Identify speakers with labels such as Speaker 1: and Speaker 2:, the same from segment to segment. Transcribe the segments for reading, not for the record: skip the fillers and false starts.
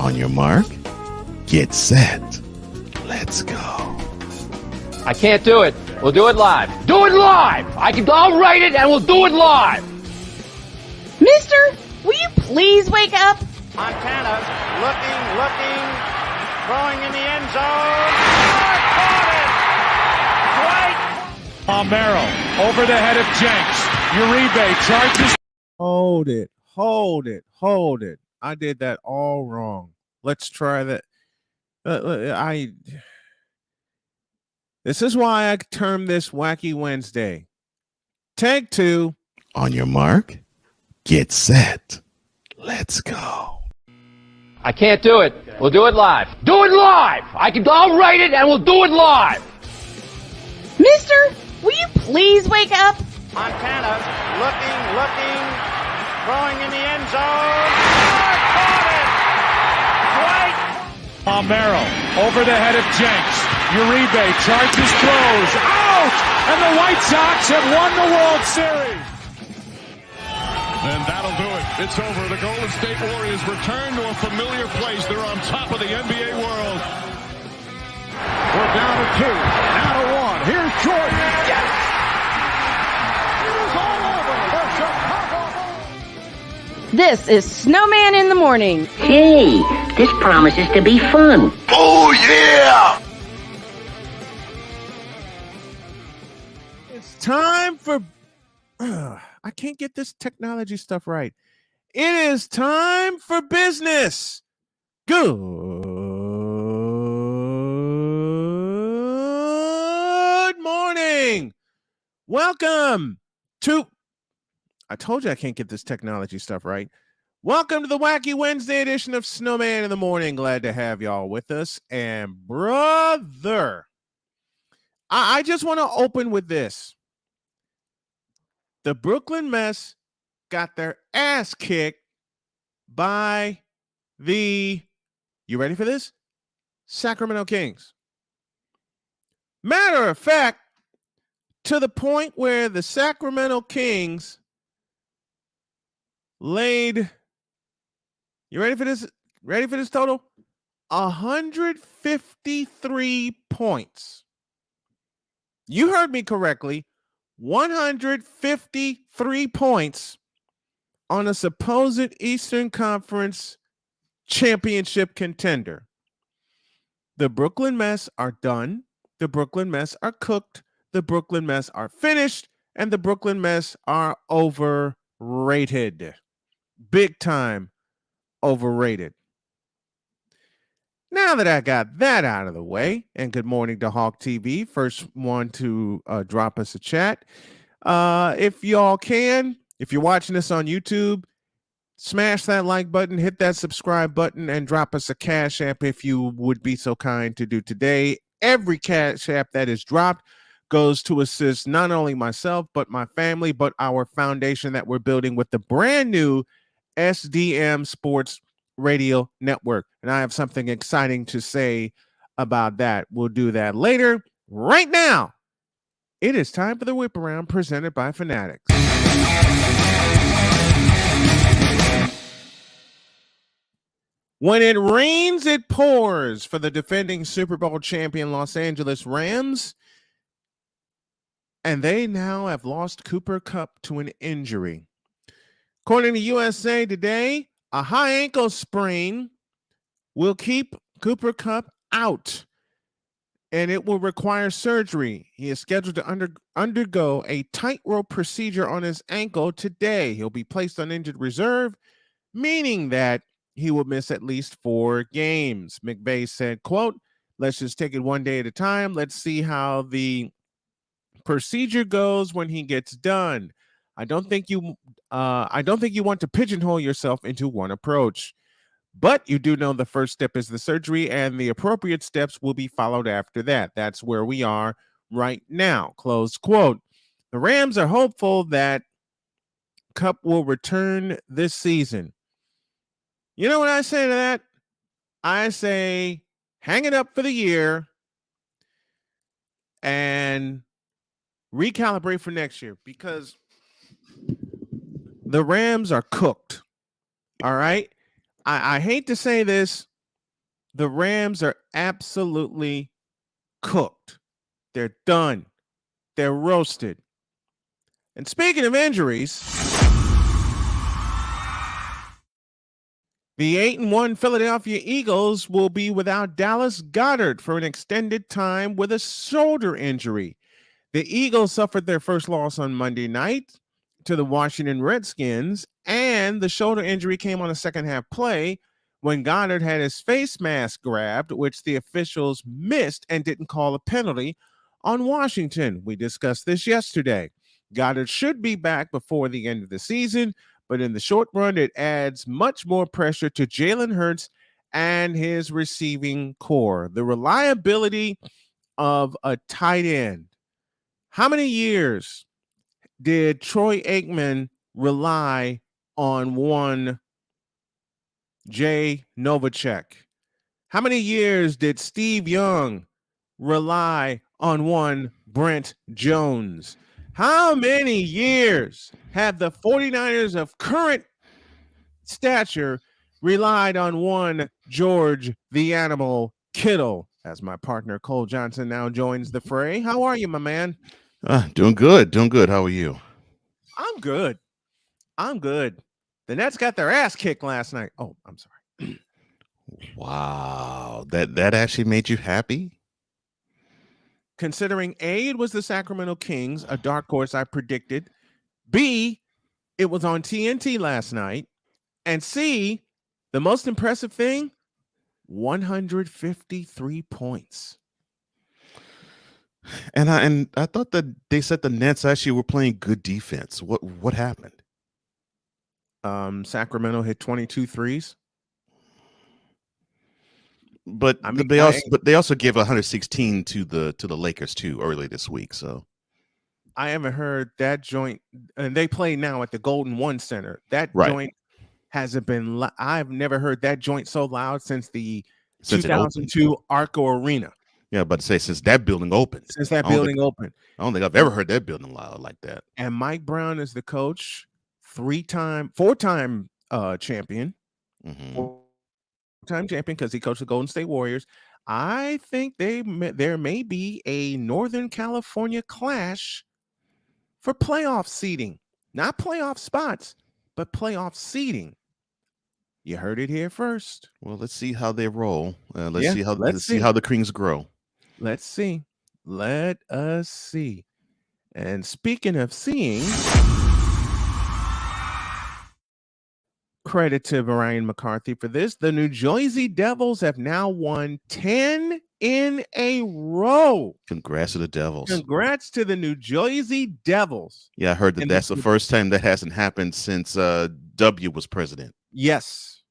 Speaker 1: On your mark, get set. Let's go.
Speaker 2: I can't do it. We'll do it live. Do it live! I'll write it and we'll do it live!
Speaker 3: Mister, will you please wake up?
Speaker 4: Montana looking, throwing in the end zone. Caught it! Dwight!
Speaker 5: Merrill over the head of Jenks. Uribe charges.
Speaker 6: Hold it. I did that all wrong. Let's try that. This is why I term this Wacky Wednesday. Take two.
Speaker 1: On your mark, get set. Let's go.
Speaker 2: I can't do it. We'll do it live. Do it live! I'll write it and we'll do it live!
Speaker 3: Mister, will you please wake up?
Speaker 4: Montana looking, throwing in the end zone. Caught it! Dwight!
Speaker 5: Merrill over the head of Jenks. Uribe charges, throws, out! And the White Sox have won the World Series.
Speaker 7: And that'll do it. It's over. The Golden State Warriors return to a familiar place. They're on top of the NBA world.
Speaker 5: We're down to 2, now to 1. Here's Jordan. Yes! It is all over. The Chicago Bulls.
Speaker 3: This is Snowman in the Morning.
Speaker 8: Hey, this promises to be fun.
Speaker 1: Oh, yeah!
Speaker 6: It's time for... I can't get this technology stuff right. It is time for business. Good morning. Welcome to... I told you I can't get this technology stuff right. Welcome to the Wacky Wednesday edition of Snowman in the Morning. Glad to have y'all with us. And brother, I just want to open with this. The Brooklyn Mets got their ass kicked by the, you ready for this? Sacramento Kings. Matter of fact, to the point where the Sacramento Kings laid, you ready for this? Ready for this total? 153 points. You heard me correctly. 153 points on a supposed Eastern Conference championship contender. The Brooklyn Mets are done. The Brooklyn Mets are cooked. The Brooklyn Mets are finished. And the Brooklyn Mets are overrated. Big time overrated. Now that I got that out of the way, and good morning to Hawk TV, first one to drop us a chat. If y'all can, if you're watching this on YouTube, smash that like button, hit that subscribe button, and drop us a Cash App if you would be so kind to do today. Every Cash App that is dropped goes to assist not only myself, but my family, but our foundation that we're building with the brand new SDM Sports Radio Network. And I have something exciting to say about that. We'll do that later. Right now, it is time for the Whip Around presented by Fanatics. When it rains, it pours for the defending Super Bowl champion Los Angeles Rams. And they now have lost Cooper Kupp to an injury. According to USA Today, a high ankle sprain will keep Cooper Kupp out, and it will require surgery. He is scheduled to undergo a tightrope procedure on his ankle today. He'll be placed on injured reserve, meaning that he will miss at least 4 games. McVay said, quote, "Let's just take it one day at a time. Let's see how the procedure goes when he gets done. I don't think you want to pigeonhole yourself into one approach. But you do know the first step is the surgery, and the appropriate steps will be followed after that. That's where we are right now." Close quote. The Rams are hopeful that Kupp will return this season. You know what I say to that? I say hang it up for the year and recalibrate for next year, because the Rams are cooked. All right. I hate to say this, The Rams are absolutely cooked. They're done. They're roasted. And speaking of injuries, the 8-1 Philadelphia Eagles will be without Dallas Goedert for an extended time with a shoulder injury. The Eagles suffered their first loss on Monday night to the Washington Redskins, and the shoulder injury came on a second-half play when Goddard had his face mask grabbed, which the officials missed and didn't call a penalty on Washington. We discussed this yesterday. Goddard should be back before the end of the season, but in the short run, it adds much more pressure to Jalen Hurts and his receiving core. The reliability of a tight end. How many years did Troy Aikman rely on one Jay Novacek? How many years did Steve Young rely on one Brent Jones? How many years have the 49ers of current stature relied on one George the Animal Kittle? As my partner Cole Johnson now joins the fray. How are you, my man?
Speaker 1: Doing good. How are you?
Speaker 6: I'm good. The Nets got their ass kicked last night. Oh, I'm sorry.
Speaker 1: Wow. That actually made you happy?
Speaker 6: Considering A, it was the Sacramento Kings, a dark horse I predicted. B, it was on TNT last night. And C, the most impressive thing, 153 points.
Speaker 1: And I thought that they said the Nets actually were playing good defense. What happened?
Speaker 6: Sacramento hit 22 threes.
Speaker 1: But they also gave 116 to the Lakers too early this week. So
Speaker 6: I haven't heard that joint, and they play now at the Golden One Center. That joint hasn't been. I've never heard that joint so loud since the 2002 Arco Arena.
Speaker 1: Yeah, but say since that building opened.
Speaker 6: I
Speaker 1: don't think I've ever heard that building loud like that.
Speaker 6: And Mike Brown is the coach, four-time champion.
Speaker 1: Mm-hmm.
Speaker 6: Four-time champion because he coached the Golden State Warriors. I think there may be a Northern California clash for playoff seeding. Not playoff spots, but playoff seeding. You heard it here first.
Speaker 1: Well, let's see how they roll. Let's see how the Kings grow.
Speaker 6: Let's see. Let us see. And speaking of seeing, credit to Brian McCarthy for this. The New Jersey Devils have now won 10 in a row.
Speaker 1: Congrats to the Devils.
Speaker 6: Congrats to the New Jersey Devils.
Speaker 1: Yeah, I heard that's the first time that hasn't happened since W was president.
Speaker 6: Yes.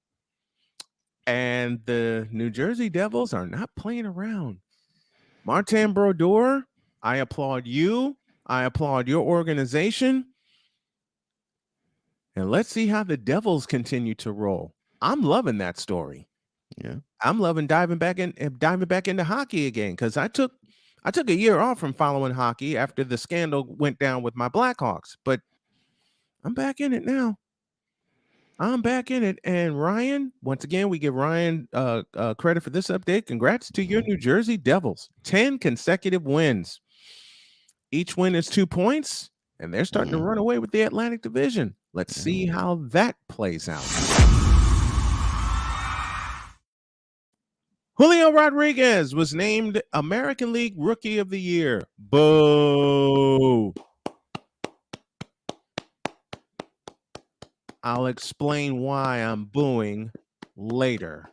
Speaker 6: And the New Jersey Devils are not playing around. Martin Brodeur, I applaud you. I applaud your organization. And let's see how the Devils continue to roll. I'm loving that story.
Speaker 1: Yeah.
Speaker 6: I'm loving diving back into hockey again because I took a year off from following hockey after the scandal went down with my Blackhawks, but I'm back in it now. I'm back in it. And Ryan, once again, we give Ryan credit for this update. Congrats to your New Jersey Devils. 10 consecutive wins. Each win is 2 points, and they're starting to run away with the Atlantic Division. Let's see how that plays out. Julio Rodriguez was named American League Rookie of the Year. Boo! I'll explain why I'm booing later.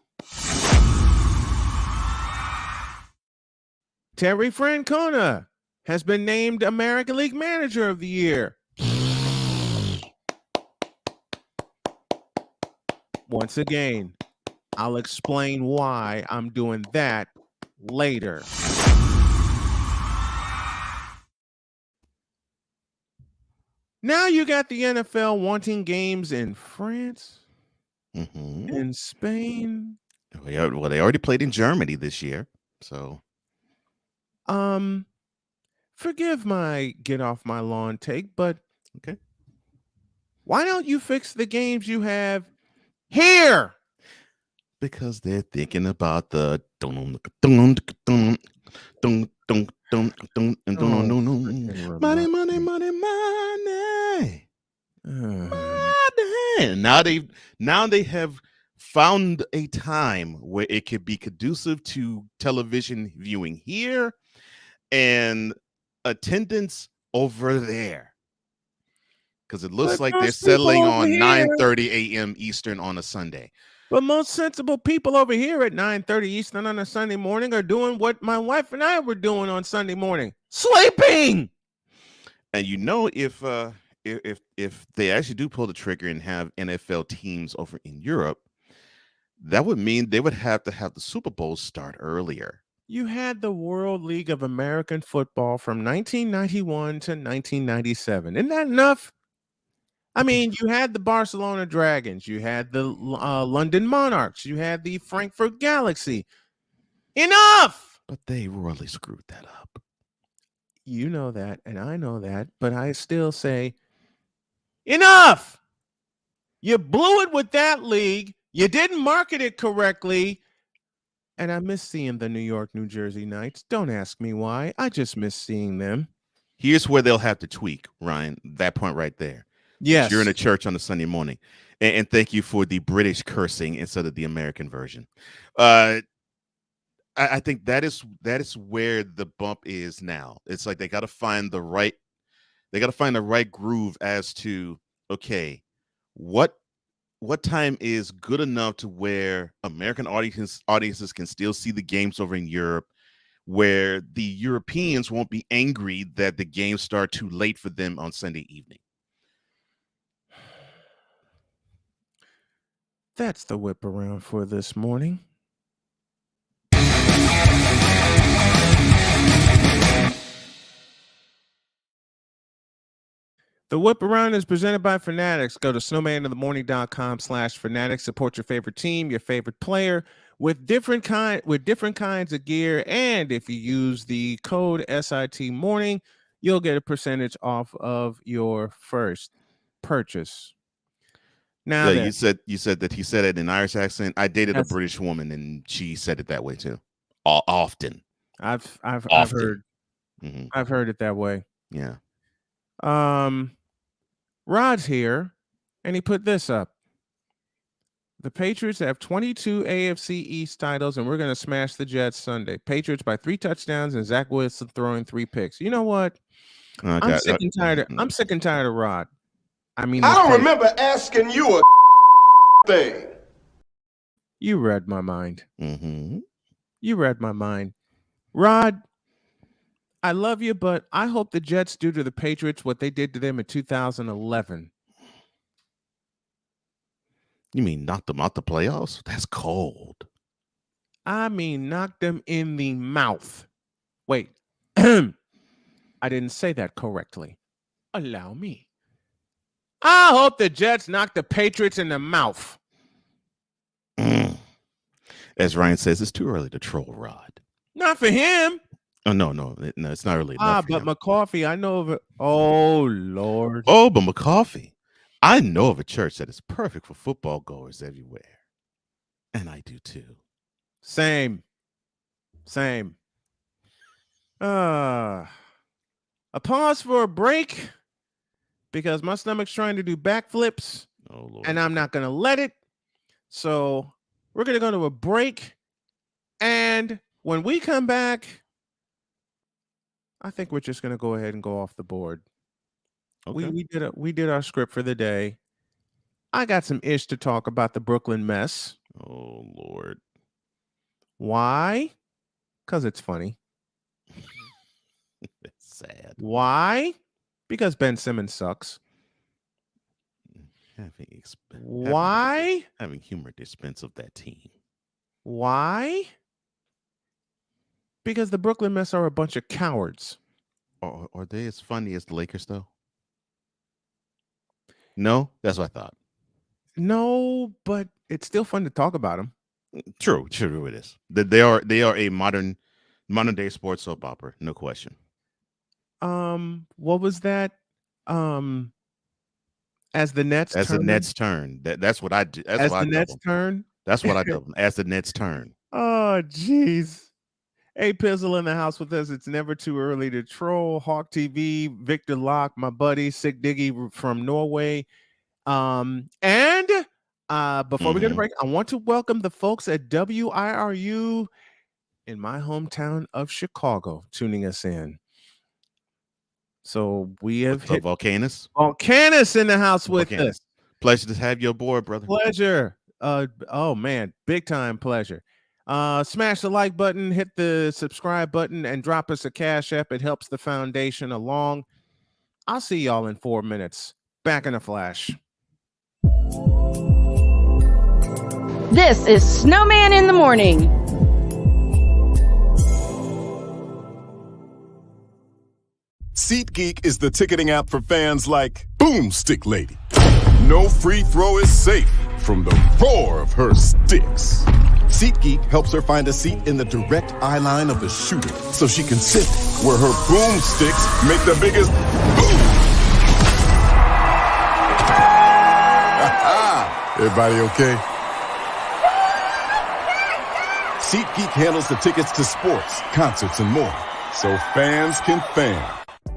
Speaker 6: Terry Francona has been named American League Manager of the Year. Once again, I'll explain why I'm doing that later. Now you got the NFL wanting games in France, in Spain.
Speaker 1: Well, they already played in Germany this year, so.
Speaker 6: Forgive my get off my lawn take, but
Speaker 1: okay.
Speaker 6: Why don't you fix the games you have here?
Speaker 1: because they're thinking about the money, money, money, money. Now they have found a time where it could be conducive to television viewing here and attendance over there. Because it looks like they're settling on 9:30 a.m. Eastern on a Sunday.
Speaker 6: But most sensible people over here at 9:30 Eastern on a Sunday morning are doing what my wife and I were doing on Sunday morning, sleeping.
Speaker 1: And you know, if they actually do pull the trigger and have NFL teams over in Europe, that would mean they would have to have the Super Bowl start earlier.
Speaker 6: You had the World League of American Football from 1991 to 1997. Isn't that enough? I mean, you had the Barcelona Dragons, you had the London Monarchs, you had the Frankfurt Galaxy. Enough!
Speaker 1: But they royally screwed that up.
Speaker 6: You know that, and I know that, but I still say, enough! You blew it with that league. You didn't market it correctly. And I miss seeing the New York, New Jersey Knights. Don't ask me why. I just miss seeing them.
Speaker 1: Here's where they'll have to tweak, Ryan, that point right there.
Speaker 6: Yes.
Speaker 1: You're in a church on a Sunday morning. And thank you for the British cursing instead of the American version. I think that is where the bump is now. It's like they got to find the right groove as to, okay, what time is good enough to where American audiences can still see the games over in Europe, where the Europeans won't be angry that the games start too late for them on Sunday evening.
Speaker 6: That's the whip around for this morning. The whip around is presented by Fanatics. Go to snowmaninthemorning.com/fanatics. Support your favorite team, your favorite player with different kinds of gear. And if you use the code SIT morning, you'll get a percentage off of your first purchase. Now
Speaker 1: you said that he said it in an Irish accent. I dated a British woman and she said it that way too. Often.
Speaker 6: I've heard I've heard it that way.
Speaker 1: Yeah.
Speaker 6: Rod's here and he put this up. The Patriots have 22 AFC East titles and we're going to smash the Jets Sunday. Patriots by 3 touchdowns and Zach Wilson throwing 3 picks. You know what? I'm sick and tired of Rod. I mean,
Speaker 9: I don't remember asking you a thing.
Speaker 6: You read my mind.
Speaker 1: Mm-hmm.
Speaker 6: You read my mind. Rod, I love you, but I hope the Jets do to the Patriots what they did to them in 2011.
Speaker 1: You mean knock them out the playoffs? That's cold.
Speaker 6: I mean knock them in the mouth. Wait. I didn't say that correctly. Allow me. I hope the Jets knock the Patriots in the mouth.
Speaker 1: As Ryan says, it's too early to troll Rod.
Speaker 6: Not for him.
Speaker 1: Oh, no, it's not early enough.
Speaker 6: But McCoffee, I know of it. Oh, Lord.
Speaker 1: Oh, but McCoffee. I know of a church that is perfect for football goers everywhere. And I do too.
Speaker 6: Same. A pause for a break because my stomach's trying to do backflips.
Speaker 1: Oh, Lord.
Speaker 6: And I'm not going to let it. So we're going to go to a break. And when we come back, I think we're just going to go ahead and go off the board. Okay. We did our script for the day. I got some ish to talk about the Brooklyn mess.
Speaker 1: Oh, Lord.
Speaker 6: Why? Because it's funny.
Speaker 1: It's sad.
Speaker 6: Why? Because Ben Simmons sucks. Why?
Speaker 1: Having humor at the expense of that team.
Speaker 6: Why? Because the Brooklyn mess are a bunch of cowards.
Speaker 1: Are they as funny as the Lakers, though? No? That's what I thought.
Speaker 6: No, but it's still fun to talk about them.
Speaker 1: True it is. They are a modern day sports soap opera, no question.
Speaker 6: What was that? As the Nets
Speaker 1: turn. That's what I do. That's
Speaker 6: as
Speaker 1: what
Speaker 6: the Nets turn.
Speaker 1: That's what I dub them, as the Nets turn.
Speaker 6: Oh, jeez. A Pizzle in the house with us. It's never too early to troll. Hawk TV, Victor Locke, my buddy, Sick Diggy from Norway. And before we get a break, I want to welcome the folks at WIRU in my hometown of Chicago tuning us in. So we have hit
Speaker 1: Volcanus
Speaker 6: in the house with us.
Speaker 1: Pleasure to have you aboard, brother.
Speaker 6: Pleasure. Oh man, big time pleasure. Smash the like button, hit the subscribe button, and drop us a Cash App. It helps the foundation along. I'll see y'all in 4 minutes. Back in a flash.
Speaker 3: This is Snowman in the Morning.
Speaker 9: SeatGeek is the ticketing app for fans like Boomstick Lady. No free throw is safe from the roar of her sticks. SeatGeek helps her find a seat in the direct eye line of the shooter so she can sit where her boomsticks make the biggest boom. Everybody okay? SeatGeek handles the tickets to sports, concerts, and more, so fans can fan.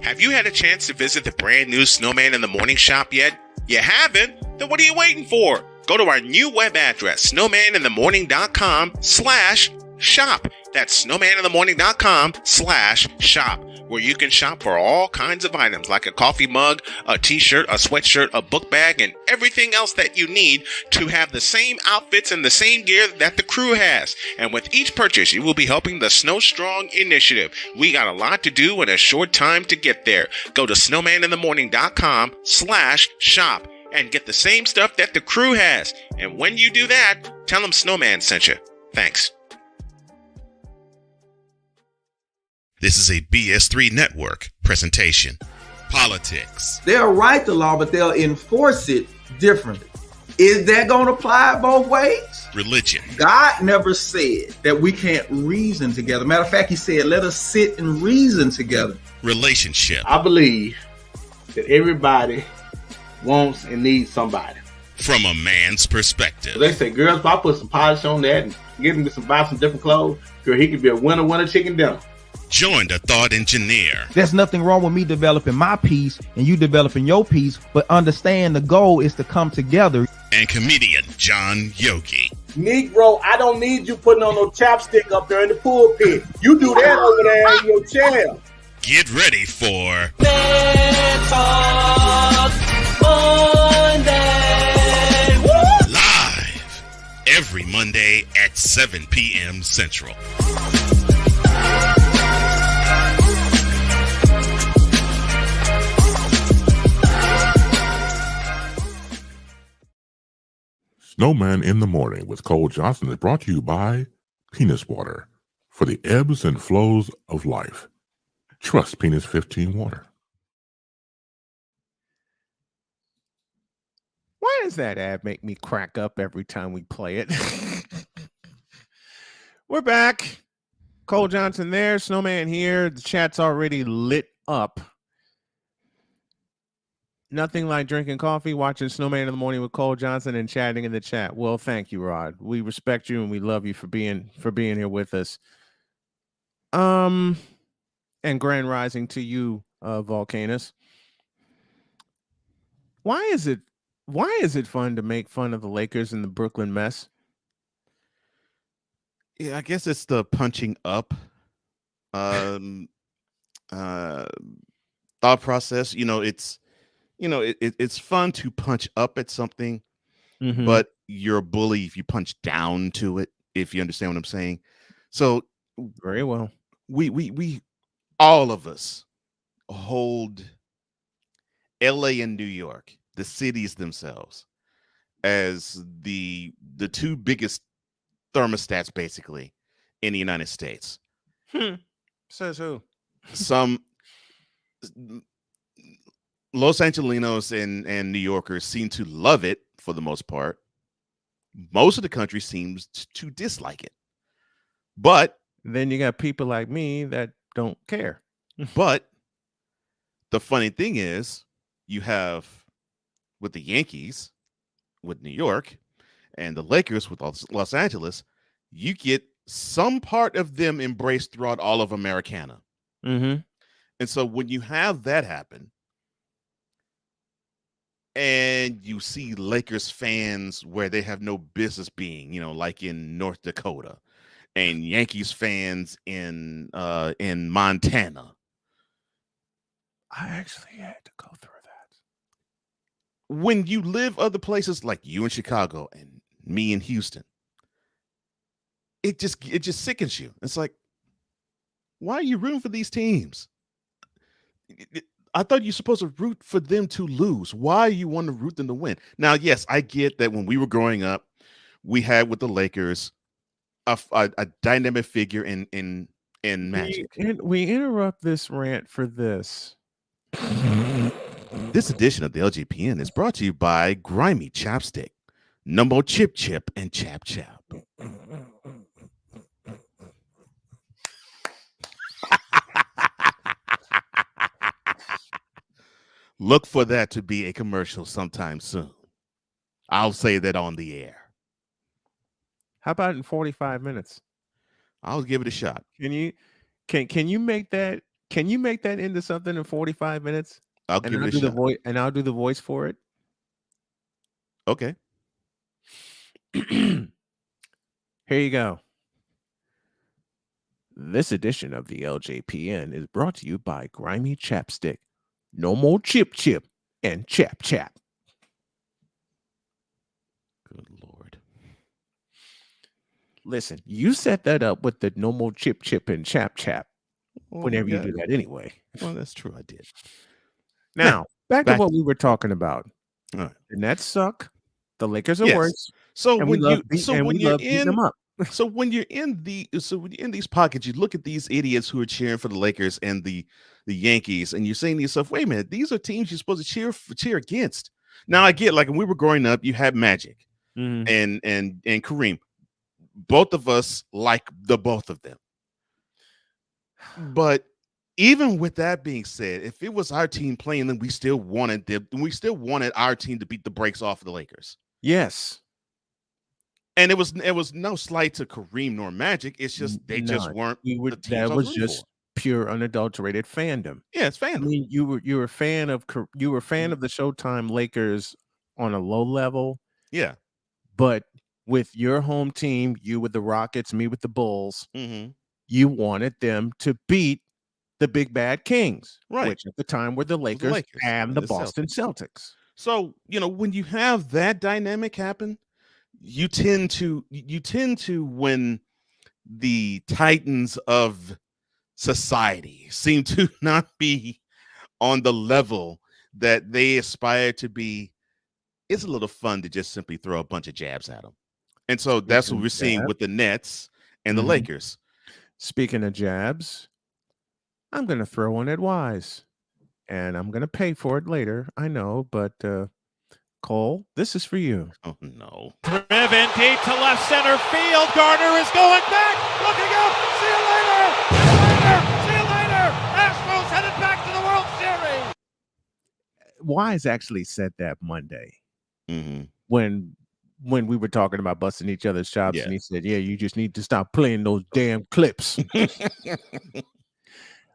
Speaker 10: Have you had a chance to visit the brand new Snowman in the Morning shop yet? You haven't? Then what are you waiting for? Go to our new web address, snowmaninthemorning.com/shop. That's snowmaninthemorning.com/shop, where you can shop for all kinds of items like a coffee mug, a t-shirt, a sweatshirt, a book bag, and everything else that you need to have the same outfits and the same gear that the crew has. And with each purchase, you will be helping the Snow Strong initiative. We got a lot to do in a short time to get there. Go to snowmaninthemorning.com/shop and get the same stuff that the crew has. And when you do that, tell them Snowman sent you. Thanks. This is a BS3 Network presentation. Politics.
Speaker 11: They'll write the law, but they'll enforce it differently. Is that going to apply both ways?
Speaker 10: Religion.
Speaker 11: God never said that we can't reason together. Matter of fact, he said, let us sit and reason together.
Speaker 10: Relationship.
Speaker 12: I believe that everybody wants and needs somebody.
Speaker 10: From a man's perspective.
Speaker 12: They say, girls, if I put some polish on that and get him to buy some different clothes, girl, he could be a winner chicken dinner.
Speaker 10: Join the thought engineer.
Speaker 13: There's nothing wrong with me developing my piece and you developing your piece, but understand the goal is to come together.
Speaker 10: And comedian John Yogi.
Speaker 12: Negro, I don't need you putting on no chapstick up there in the pulpit. You do that over there in your chair.
Speaker 10: Get ready for
Speaker 14: Let's Talk Monday.
Speaker 10: Live every Monday at 7 p.m. Central.
Speaker 15: Snowman in the Morning with Cole Johnson is brought to you by Penis Water for the ebbs and flows of life. Trust Penis 15 Water.
Speaker 6: Why does that ad make me crack up every time we play it? We're back. Cole Johnson there, Snowman here. The chat's already lit up. Nothing like drinking coffee, watching Snowman in the Morning with Cole Johnson, and chatting in the chat. Well, thank you, Rod. We respect you and we love you for being here with us. And grand rising to you, Volcanus. Why is it fun to make fun of the Lakers and the Brooklyn mess?
Speaker 1: Yeah, I guess it's the punching up thought process. It's fun to punch up at something, but you're a bully if you punch down to it, if you understand what I'm saying. So
Speaker 6: very well.
Speaker 1: We all of us hold LA and New York, the cities themselves, as the two biggest thermostats basically in the United States.
Speaker 6: Says who?
Speaker 1: Some Los Angelenos and New Yorkers seem to love it for the most part. Most of the country seems to dislike it. But
Speaker 6: then you got people like me that don't care.
Speaker 1: But the funny thing is, you have with the Yankees, with New York, and the Lakers with Los Angeles, you get some part of them embraced throughout all of Americana.
Speaker 6: Mm-hmm.
Speaker 1: And so when you have that happen, and you see Lakers fans where they have no business being, like in North Dakota, and Yankees fans in Montana.
Speaker 6: I actually had to go through that.
Speaker 1: When you live other places like you in Chicago and me in Houston, it just sickens you. It's like, why are you rooting for these teams? I thought you're supposed to root for them to lose. Why you want to root them to win? Now, yes, I get that when we were growing up, we had with the Lakers a dynamic figure in Magic.
Speaker 6: We interrupt this rant for this.
Speaker 1: This edition of the LJPN is brought to you by Grimy Chapstick, Numbo Chip Chip, and Chap Chap. Look for that to be a commercial sometime soon. I'll say that on the air.
Speaker 6: How about in 45 minutes?
Speaker 1: I'll give it a shot.
Speaker 6: Can you make that into something in 45 minutes?
Speaker 1: I'll give it a shot.
Speaker 6: I'll do the voice for it.
Speaker 1: Okay.
Speaker 6: Here you go. This edition of the LJPN is brought to you by Grimy Chapstick. No more Chip Chip and Chap Chap.
Speaker 1: Good Lord.
Speaker 6: Listen, you set that up with the no more Chip Chip and Chap Chap whenever you do that anyway.
Speaker 1: Well, that's true. I did.
Speaker 6: Now, back to what we were talking about.
Speaker 1: All right.
Speaker 6: The Nets suck. The Lakers are worse.
Speaker 1: So when you're in these pockets, you look at these idiots who are cheering for the Lakers and the Yankees, and you're saying to yourself, "Wait a minute, these are teams you're supposed to cheer against." Now I get, like when we were growing up, you had Magic and Kareem. Both of us like the both of them, but even with that being said, if it was our team playing, then we still wanted our team to beat the brakes off of the Lakers.
Speaker 6: Yes.
Speaker 1: And it was no slight to Kareem nor Magic. It's just they just weren't.
Speaker 6: That was just pure unadulterated fandom.
Speaker 1: Yeah, it's fandom.
Speaker 6: I mean, you were a fan of the Showtime Lakers on a low level.
Speaker 1: Yeah,
Speaker 6: but with your home team, you with the Rockets, me with the Bulls, you wanted them to beat the Big Bad Kings,
Speaker 1: right?
Speaker 6: Which at the time were the Lakers and the Boston Celtics.
Speaker 1: So when you have that dynamic happen, you tend to when the titans of society seem to not be on the level that they aspire to be, it's a little fun to just simply throw a bunch of jabs at them. And so that's what we're seeing with the Nets and the Lakers.
Speaker 6: Speaking of jabs, I'm going to throw one at Wise, and I'm going to pay for it later. I know, but Cole, this is for you.
Speaker 1: Oh, no.
Speaker 16: Driven deep to left center field. Gardner is going back. Looking up. See you later. See you later. Astros headed back to the World Series.
Speaker 6: Wise actually said that Monday when we were talking about busting each other's chops, and he said, "Yeah, you just need to stop playing those damn clips."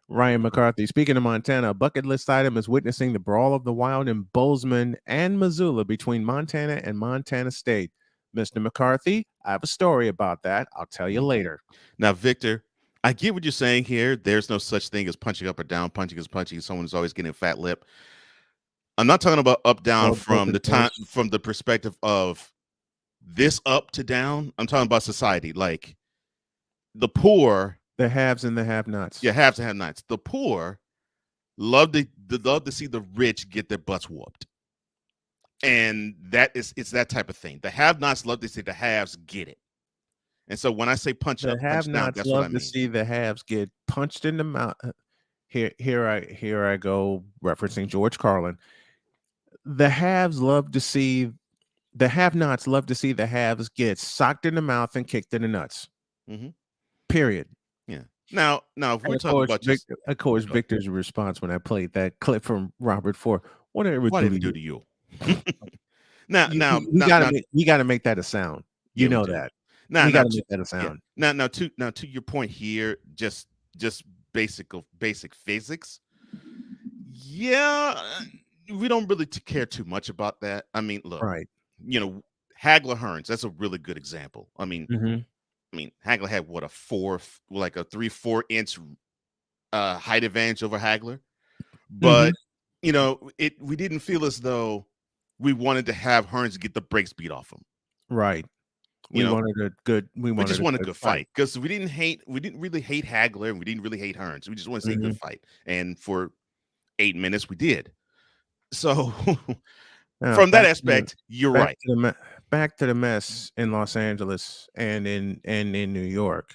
Speaker 6: Ryan McCarthy, speaking of Montana, a bucket list item is witnessing the brawl of the wild in Bozeman and Missoula between Montana and Montana State. Mr. McCarthy, I have a story about that. I'll tell you later.
Speaker 1: Now, Victor, I get what you're saying here. There's no such thing as punching up or down. Punching is punching. Someone is always getting a fat lip. I'm not talking about up down from the perspective of this up to down. I'm talking about society, like the poor.
Speaker 6: The haves and the have-nots.
Speaker 1: Yeah, haves and have-nots. The poor love to see the rich get their butts whooped, and it's that type of thing. The have-nots love to see the haves get it, and so when I say punch up, punch down, that's what I mean.
Speaker 6: Love to see the haves get punched in the mouth. Here I go referencing George Carlin. The have-nots love to see the haves get socked in the mouth and kicked in the nuts. Period.
Speaker 1: Yeah. Now, if we're talking about
Speaker 6: Victor's response when I played that clip from Robert Ford, whatever
Speaker 1: did he do to you?
Speaker 6: we got to make that a sound. You know that. We got to make that a sound.
Speaker 1: Now to your point here, just basic physics. Yeah, we don't really care too much about that. I mean, look,
Speaker 6: Right.
Speaker 1: Hagler Hearns, that's a really good example. I mean, Hagler had what, a 3-4 inch height advantage over Hagler, but we didn't feel as though we wanted to have Hearns get the brakes beat off him.
Speaker 6: Right. We
Speaker 1: just wanted a good fight because we didn't really hate Hagler and we didn't really hate Hearns. We just wanted to see a good fight, and for 8 minutes we did. So from that aspect, you're right.
Speaker 6: Back to the mess in Los Angeles and in New York,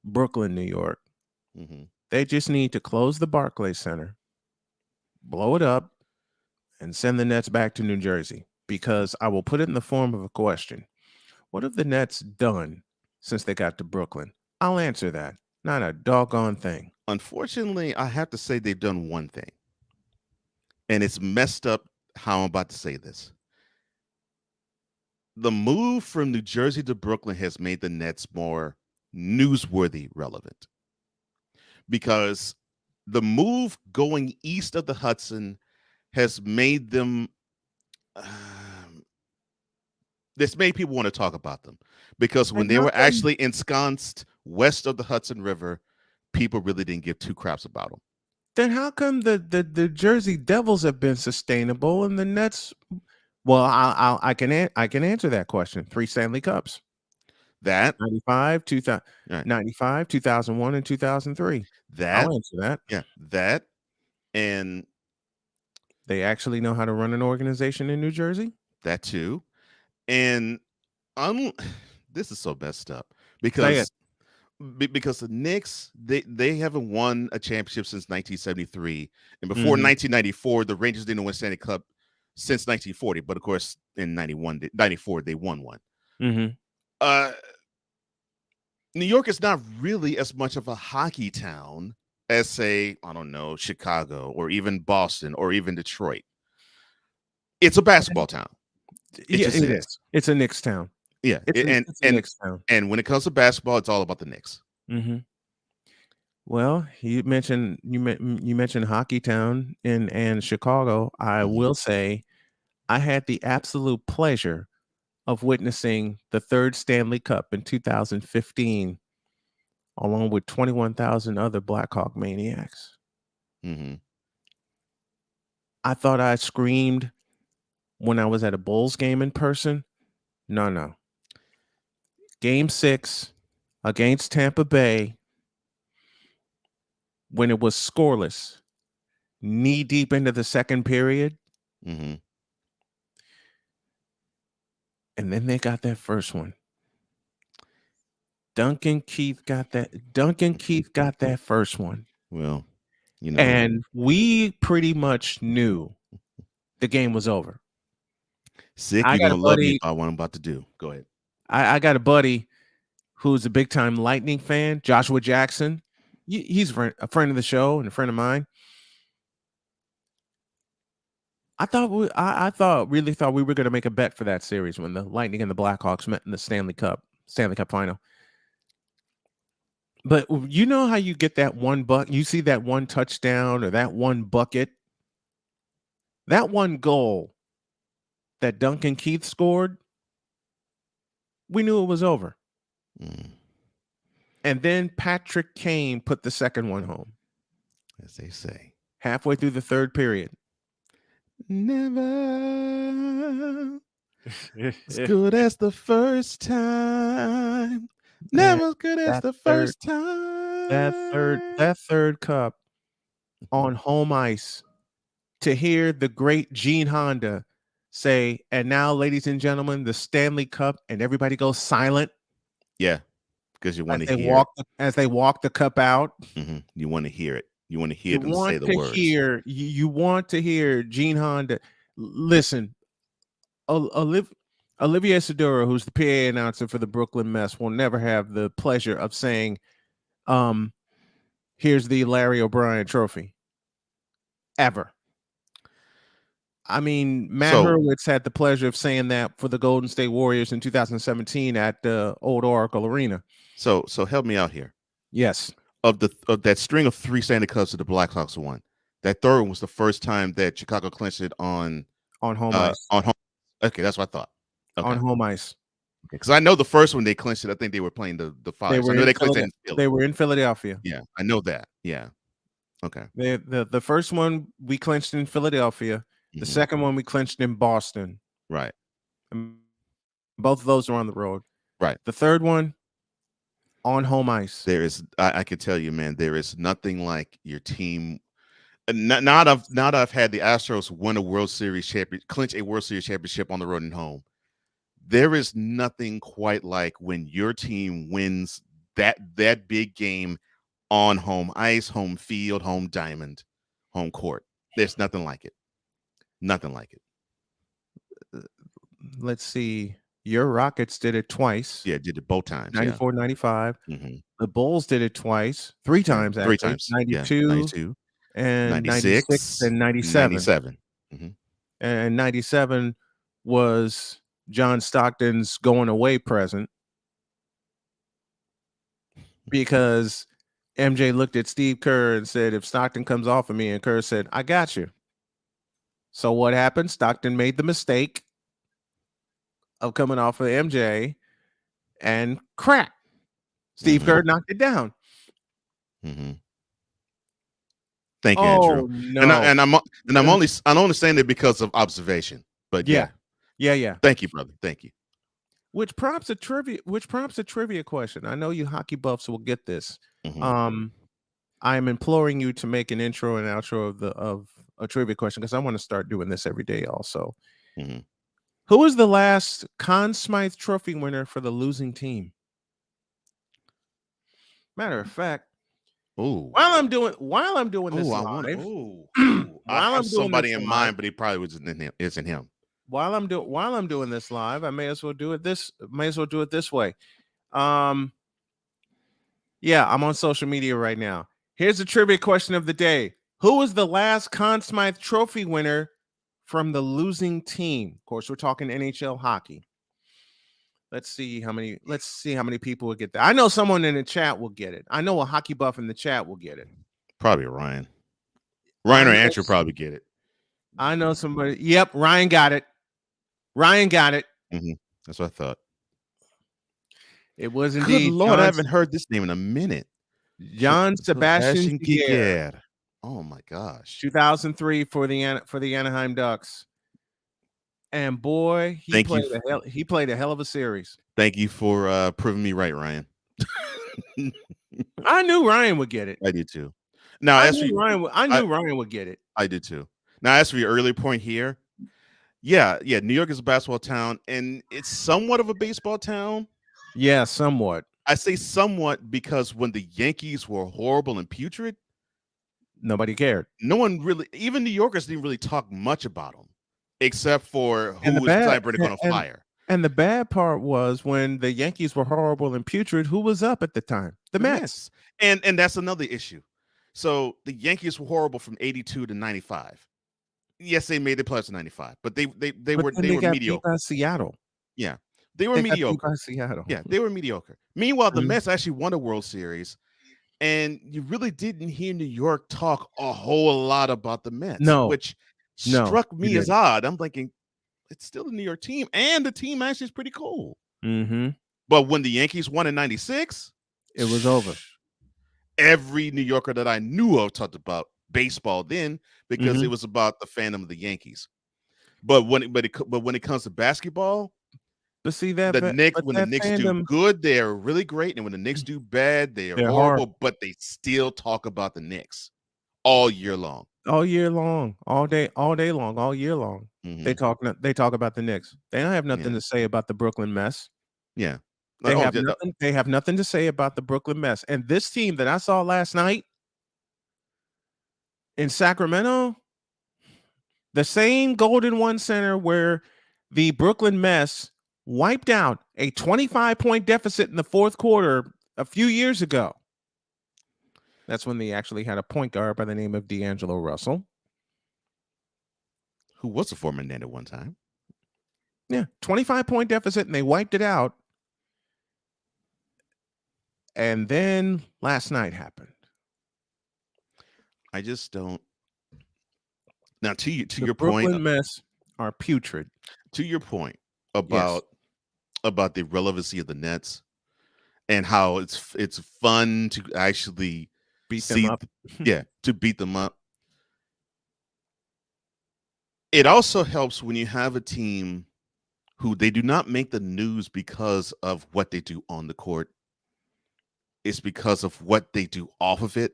Speaker 6: Brooklyn, New York. They just need to close the Barclays Center, blow it up, and send the Nets back to New Jersey. Because I will put it in the form of a question. What have the Nets done since they got to Brooklyn? I'll answer that. Not a doggone thing.
Speaker 1: Unfortunately, I have to say they've done one thing. And it's messed up how I'm about to say this. The move from New Jersey to Brooklyn has made the Nets more newsworthy relevant. Because the move going east of the Hudson has made them... this made people want to talk about them. Because when they were actually ensconced west of the Hudson River, people really didn't give two craps about them.
Speaker 6: Then how come the Jersey Devils have been sustainable and the Nets? Well, I can answer that question. 3 Stanley Cups.
Speaker 1: That
Speaker 6: 95, 2001, and 2003. I'll answer that.
Speaker 1: Yeah, that, and
Speaker 6: they actually know how to run an organization in New Jersey.
Speaker 1: That too, and this is so messed up because the Knicks they haven't won a championship since 1973, and before 1994 the Rangers didn't win Stanley Cup since 1940, but of course in 94 they won one. New York is not really as much of a hockey town as, say, I don't know, Chicago or even Boston or even Detroit. It's a basketball town.
Speaker 6: It is. It's a Knicks town.
Speaker 1: Yeah,
Speaker 6: it's a Knicks town.
Speaker 1: And when it comes to basketball, it's all about the Knicks.
Speaker 6: Well, you mentioned hockey town in Chicago. I will say, I had the absolute pleasure of witnessing the third Stanley Cup in 2015, along with 21,000 other Blackhawk maniacs. I thought I screamed when I was at a Bulls game in person. No. Game 6 against Tampa Bay, when it was scoreless, knee deep into the second period. And then they got that first one. Duncan Keith got that first one.
Speaker 1: Well,
Speaker 6: and we pretty much knew the game was over.
Speaker 1: Sick, you're gonna love me about what I'm about to do. Go ahead.
Speaker 6: I got a buddy who's a big time Lightning fan, Joshua Jackson. He's a friend of the show and a friend of mine. I really thought we were going to make a bet for that series when the Lightning and the Blackhawks met in the Stanley Cup final. But you know how you get that one you see that one touchdown or that one bucket, that one goal that Duncan Keith scored, we knew it was over. And then Patrick Kane put the second one home.
Speaker 1: As they say.
Speaker 6: Halfway through the third period.
Speaker 1: Never as good as the first time. Never as good as the first time.
Speaker 6: That third cup on home ice, to hear the great Gene Honda say, "And now, ladies and gentlemen, the Stanley Cup," and everybody goes silent.
Speaker 1: Yeah, because you want to hear
Speaker 6: as they walk the cup out.
Speaker 1: You want to hear it. You want to hear them say the words.
Speaker 6: You want to hear Gene Honda. Listen, Olivier Sedura, who's the PA announcer for the Brooklyn Mess, will never have the pleasure of saying, "Here's the Larry O'Brien trophy." Ever. I mean, Matt Hurwitz had the pleasure of saying that for the Golden State Warriors in 2017 at the old Oracle Arena.
Speaker 1: So help me out here.
Speaker 6: Yes.
Speaker 1: Of that string of 3 Stanley Cups that the Blackhawks won, that third one was the first time that Chicago clinched it on
Speaker 6: home ice.
Speaker 1: On home. Okay, that's what I thought. Okay.
Speaker 6: On home ice.
Speaker 1: Because I know the first one they clinched it. I think they were playing the Flyers. I know they clinched it in Philly.
Speaker 6: They were in Philadelphia.
Speaker 1: Yeah, I know that. Yeah. Okay.
Speaker 6: The first one we clinched in Philadelphia. The second one we clinched in Boston.
Speaker 1: Right.
Speaker 6: And both of those are on the road.
Speaker 1: Right.
Speaker 6: The third one on home ice.
Speaker 1: There is, I can tell you, man, there is nothing like your team. Not I've had the Astros win a World Series championship, clinch a World Series championship on the road and home. There is nothing quite like when your team wins that big game on home ice, home field, home diamond, home court. There's nothing like it. Nothing like it.
Speaker 6: Let's see. Your Rockets did it twice.
Speaker 1: Yeah, did it both times.
Speaker 6: 94, 95.
Speaker 1: Mm-hmm.
Speaker 6: The Bulls did it twice. 3 times, actually.
Speaker 1: 3 times.
Speaker 6: 92,
Speaker 1: 92.
Speaker 6: And
Speaker 1: 96,
Speaker 6: 96 and 97.
Speaker 1: 97. Mm-hmm.
Speaker 6: And 97 was John Stockton's going away present because MJ looked at Steve Kerr and said, if Stockton comes off of me, and Kerr said, I got you. So what happened? Stockton made the mistake of coming off of MJ and crack. Steve Kerr knocked it down.
Speaker 1: Mm-hmm. Thank you, Andrew.
Speaker 6: No.
Speaker 1: And I'm only saying it because of observation. But yeah. Thank you, brother. Thank you.
Speaker 6: Which prompts a trivia question. I know you hockey buffs will get this.
Speaker 1: Mm-hmm.
Speaker 6: I am imploring you to make an intro and outro of a trivia question because I want to start doing this every day also.
Speaker 1: Mm-hmm.
Speaker 6: Who was the last Conn Smythe Trophy winner for the losing team? Matter of fact, while I'm doing this live,
Speaker 1: I have somebody in mind, but he probably isn't him.
Speaker 6: While I'm doing this live, I may as well do it this way. Yeah, I'm on social media right now. Here's the trivia question of the day. Who was the last Conn Smythe Trophy winner from the losing team? Of course, we're talking NHL hockey. Let's see how many people will get that. I know someone in the chat will get it. I know a hockey buff in the chat will get it.
Speaker 1: Probably Ryan. Ryan or Andrew probably get it.
Speaker 6: I know somebody. Yep, Ryan got it.
Speaker 1: Mm-hmm. That's what I thought.
Speaker 6: It was indeed.
Speaker 1: Good Lord, I haven't heard this name in a minute.
Speaker 6: John Sebastian
Speaker 1: Goedert. Oh my gosh.
Speaker 6: 2003 for the Anaheim Ducks. And boy, he played a hell of a series.
Speaker 1: Thank you for proving me right, Ryan.
Speaker 6: I knew Ryan would get it.
Speaker 1: I did too. Now,
Speaker 6: I knew Ryan would get it.
Speaker 1: I did too. Now, as for your earlier point here, yeah, New York is a basketball town, and it's somewhat of a baseball town.
Speaker 6: Yeah, somewhat.
Speaker 1: I say somewhat because when the Yankees were horrible and putrid,
Speaker 6: nobody cared.
Speaker 1: No one really, even New Yorkers didn't really talk much about them, except for who was Clyburn going to fire.
Speaker 6: And the bad part was when the Yankees were horrible and putrid, who was up at the time? The Mets.
Speaker 1: And that's another issue. So the Yankees were horrible from 82 to 95. Yes, they made the playoffs in 95, but they were mediocre.
Speaker 6: By Seattle.
Speaker 1: Yeah. They were mediocre.
Speaker 6: By Seattle.
Speaker 1: Yeah, they were mediocre. Meanwhile, the Mets actually won a World Series, and you really didn't hear New York talk a whole lot about the Mets, which struck me as odd. I'm thinking, it's still the New York team, and the team actually is pretty cool.
Speaker 6: Mm-hmm.
Speaker 1: But when the Yankees won in 96,
Speaker 6: it was over.
Speaker 1: Every New Yorker that I knew of talked about baseball then because it was about the fandom of the Yankees. But when it comes to basketball,
Speaker 6: but see that
Speaker 1: when the Knicks do good, they're really great, and when the Knicks do bad, they're horrible. But they still talk about the Knicks all year long, all day long, all year long.
Speaker 6: Mm-hmm. They talk about the Knicks. They don't have nothing to say about the Brooklyn mess.
Speaker 1: Yeah,
Speaker 6: they have nothing to say about the Brooklyn mess. And this team that I saw last night in Sacramento, the same Golden One Center where the Brooklyn mess wiped out a 25-point deficit in the fourth quarter a few years ago. That's when they actually had a point guard by the name of D'Angelo Russell.
Speaker 1: who was a former Net at one time.
Speaker 6: Yeah, 25-point deficit, and they wiped it out. And then last night happened.
Speaker 1: I just don't. Now, to your
Speaker 6: The
Speaker 1: point,
Speaker 6: Brooklyn Mets are putrid.
Speaker 1: to your point about the relevancy of the Nets and how it's fun to actually
Speaker 6: Beat them up.
Speaker 1: To beat them up. It also helps when you have a team who they do not make the news because of what they do on the court. It's because of what they do off of it.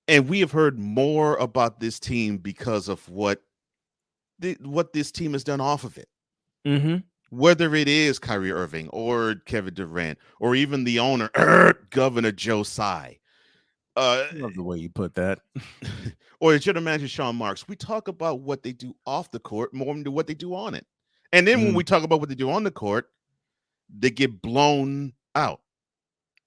Speaker 1: And we have heard more about this team because of what this team has done off of it.
Speaker 6: Mm-hmm.
Speaker 1: Whether it is Kyrie Irving or Kevin Durant or even the owner, Governor Joe Tsai.
Speaker 6: I love the way you put that.
Speaker 1: Or the general manager Sean Marks. We talk about what they do off the court more than what they do on it. And then when we talk about what they do on the court, they get blown out.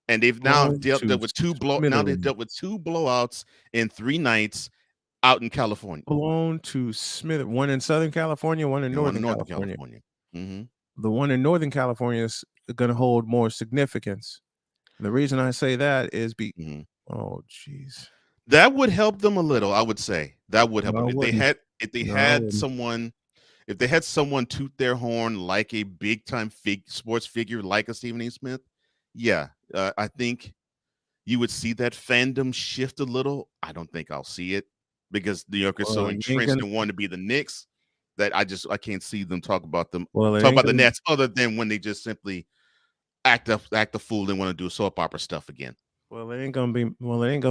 Speaker 1: And they've now dealt with two blowouts in 3 nights out in California.
Speaker 6: Blown to Smith. One in Southern California, one in Northern California.
Speaker 1: Mm-hmm.
Speaker 6: The one in Northern California is going to hold more significance. And the reason I say that is oh, jeez.
Speaker 1: That would help them a little, I would say. That would help them. If they had someone toot their horn like a big time sports figure like a Stephen A. Smith, I think you would see that fandom shift a little. I don't think I'll see it because New York is so entrenched in wanting to be the Knicks that I can't see them talk about them. Talk about the Nets other than when they just simply act a fool and want to do soap opera stuff again.
Speaker 6: Well, it ain't gonna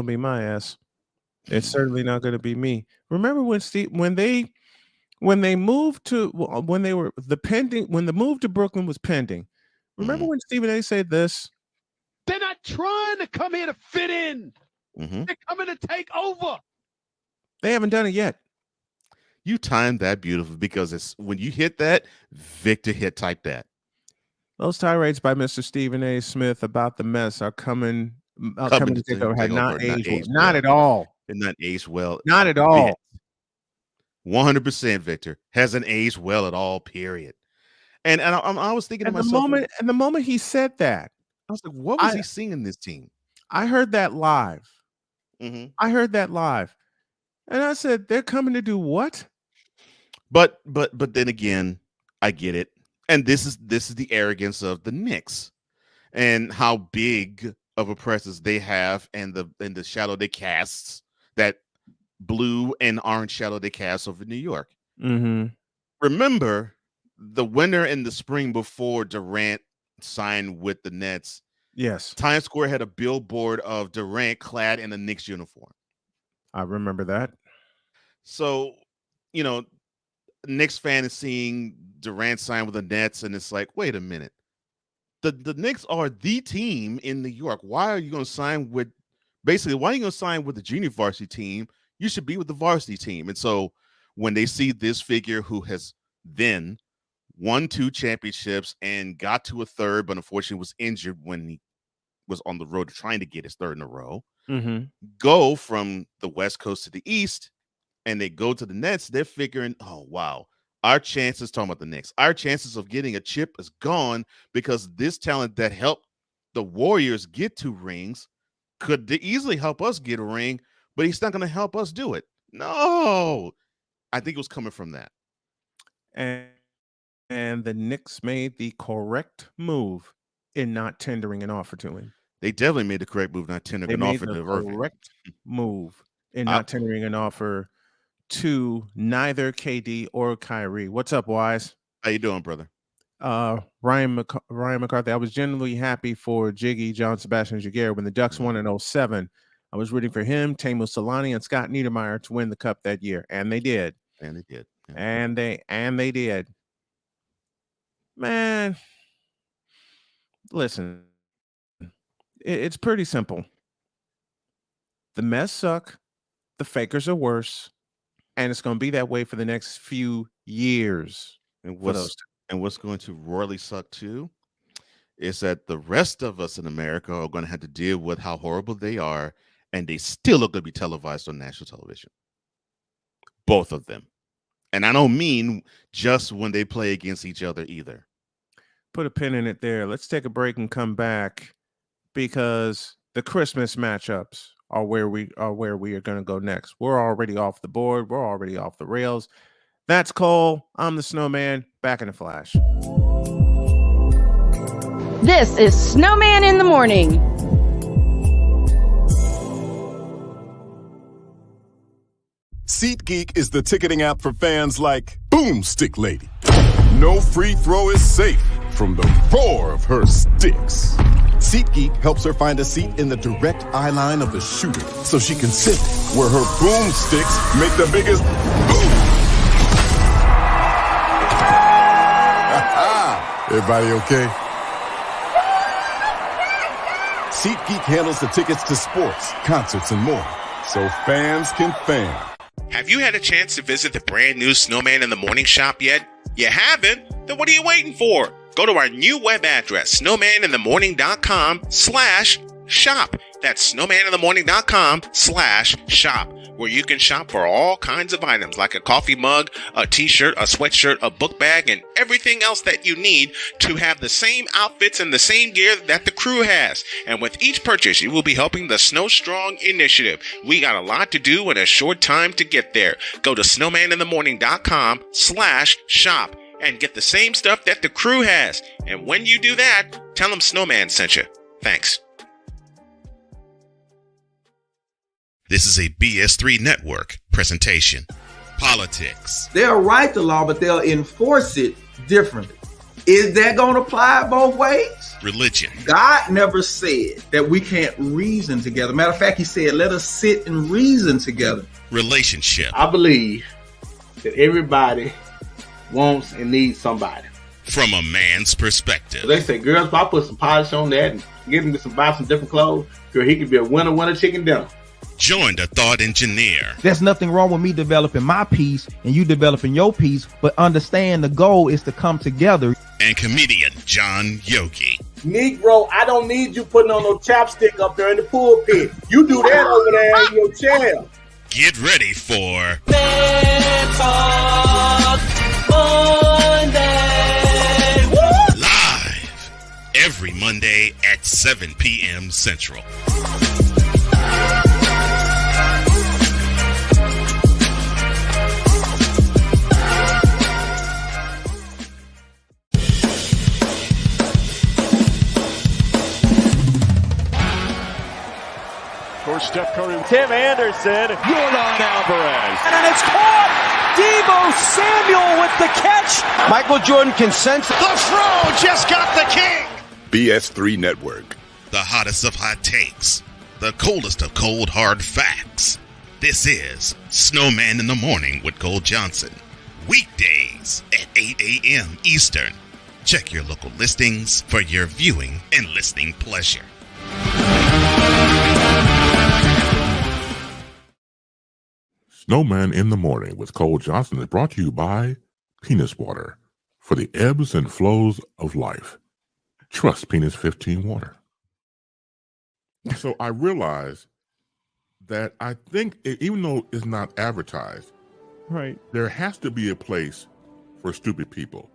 Speaker 6: be my ass. It's certainly not gonna be me. Remember when the move to Brooklyn was pending. Remember when Stephen A. said this?
Speaker 17: They're not trying to come here to fit in.
Speaker 1: Mm-hmm.
Speaker 17: They're coming to take over.
Speaker 6: They haven't done it yet.
Speaker 1: You timed that beautifully because it's when you hit that, Victor hit type that.
Speaker 6: Those tirades by Mr. Stephen A. Smith about the mess are coming to take over. Had not aged well. Not at all.
Speaker 1: Did not age well.
Speaker 6: Not at all.
Speaker 1: 100%, Victor. Hasn't aged well at all, period. And I was thinking to myself.
Speaker 6: The moment he said that,
Speaker 1: I was like, what was he seeing in this team?
Speaker 6: I heard that live.
Speaker 1: Mm-hmm.
Speaker 6: I heard that live. And I said, they're coming to do what?
Speaker 1: But then again, I get it. And this is the arrogance of the Knicks and how big of a presence they have and the shadow they cast, that blue and orange shadow they cast over New York.
Speaker 6: Mm-hmm.
Speaker 1: Remember the winter in the spring before Durant signed with the Nets.
Speaker 6: Yes.
Speaker 1: Times Square had a billboard of Durant clad in a Knicks uniform.
Speaker 6: I remember that.
Speaker 1: So, Knicks fan is seeing Durant sign with the Nets, and it's like, wait a minute. The Knicks are the team in New York. Why are you going to sign with the junior varsity team? You should be with the varsity team. And so when they see this figure who has then won 2 championships and got to a third, but unfortunately was injured when he was on the road trying to get his third in a row, go from the West Coast to the East, and they go to the Nets, they're figuring, oh, wow, our chances, talking about the Knicks, our chances of getting a chip is gone because this talent that helped the Warriors get 2 rings could easily help us get a ring, but he's not going to help us do it. No. I think it was coming from that.
Speaker 6: And the Knicks made the correct move in not tendering an offer to him.
Speaker 1: They definitely made the correct move, not tendering an offer to Irving.
Speaker 6: Correct move in not tendering an offer to neither KD or Kyrie. What's up, Wise?
Speaker 1: How you doing, brother?
Speaker 6: Ryan McCarthy. I was genuinely happy for Jiggy, John Sebastian Jaguar when the Ducks won in 2007. I was rooting for him, Teemu Solani, and Scott Niedermayer to win the cup that year, and they did.
Speaker 1: And they did.
Speaker 6: Yeah. And they did. Man, listen, it's pretty simple. The Mets suck. The Fakers are worse. And it's going to be that way for the next few years.
Speaker 1: And what's going to royally suck too is that the rest of us in America are going to have to deal with how horrible they are, and they still are going to be televised on national television. Both of them. And I don't mean just when they play against each other either.
Speaker 6: Put a pin in it there. Let's take a break and come back because the Christmas matchups are where we are going to go next. We're already off the board. We're already off the rails. That's Cole. I'm the Snowman. Back in a flash.
Speaker 3: This is Snowman in the Morning.
Speaker 9: SeatGeek is the ticketing app for fans like Boomstick Lady. No free throw is safe from the roar of her sticks. SeatGeek helps her find a seat in the direct eye line of the shooter so she can sit where her boomsticks make the biggest boom. Everybody okay? SeatGeek handles the tickets to sports, concerts, and more, so fans can fan.
Speaker 10: Have you had a chance to visit the brand new Snowman in the Morning shop yet? You haven't? Then what are you waiting for? Go to our new web address, snowmaninthemorning.com/shop. That's snowmaninthemorning.com/shop, where you can shop for all kinds of items like a coffee mug, a t-shirt, a sweatshirt, a book bag, and everything else that you need to have the same outfits and the same gear that the crew has. And with each purchase, you will be helping the Snow Strong initiative. We got a lot to do in a short time to get there. Go to snowmaninthemorning.com/shop and get the same stuff that the crew has. And when you do that, tell them Snowman sent you. Thanks. This is a BS3 Network presentation. Politics.
Speaker 11: They'll write the law, but they'll enforce it differently. Is that going to apply both ways?
Speaker 10: Religion.
Speaker 11: God never said that we can't reason together. Matter of fact, he said, let us sit and reason together.
Speaker 10: Relationship.
Speaker 12: I believe that everybody wants and needs somebody.
Speaker 10: From a man's perspective.
Speaker 12: They say, girls, if I put some polish on that and get him to buy some different clothes, girl, he could be a winner chicken dinner.
Speaker 10: Join the thought engineer.
Speaker 13: There's nothing wrong with me developing my piece and you developing your piece, but understand the goal is to come together.
Speaker 10: And comedian John Yogi.
Speaker 12: Negro, I don't need you putting on no chapstick up there in the pulpit. You do that over there in your chair.
Speaker 10: Get ready for
Speaker 14: Monday.
Speaker 10: Live every Monday at 7 p.m. Central.
Speaker 7: For Steph Curry,
Speaker 16: Tim Anderson.
Speaker 7: Jordan Alvarez.
Speaker 14: And it's caught. Deebo Samuel with the catch.
Speaker 17: Michael Jordan can sense
Speaker 7: The throw just got the king.
Speaker 9: BS3 Network.
Speaker 10: The hottest of hot takes. The coldest of cold hard facts. This is Snowman in the Morning with Cole Johnson. Weekdays at 8 a.m. Eastern. Check your local listings for your viewing and listening pleasure.
Speaker 15: Snowman in the Morning with Cole Johnson is brought to you by Penis Water for the ebbs and flows of life. Trust Penis 15 Water. So I realized that I think, even though it's not advertised,
Speaker 6: right,
Speaker 15: there has to be a place for stupid people.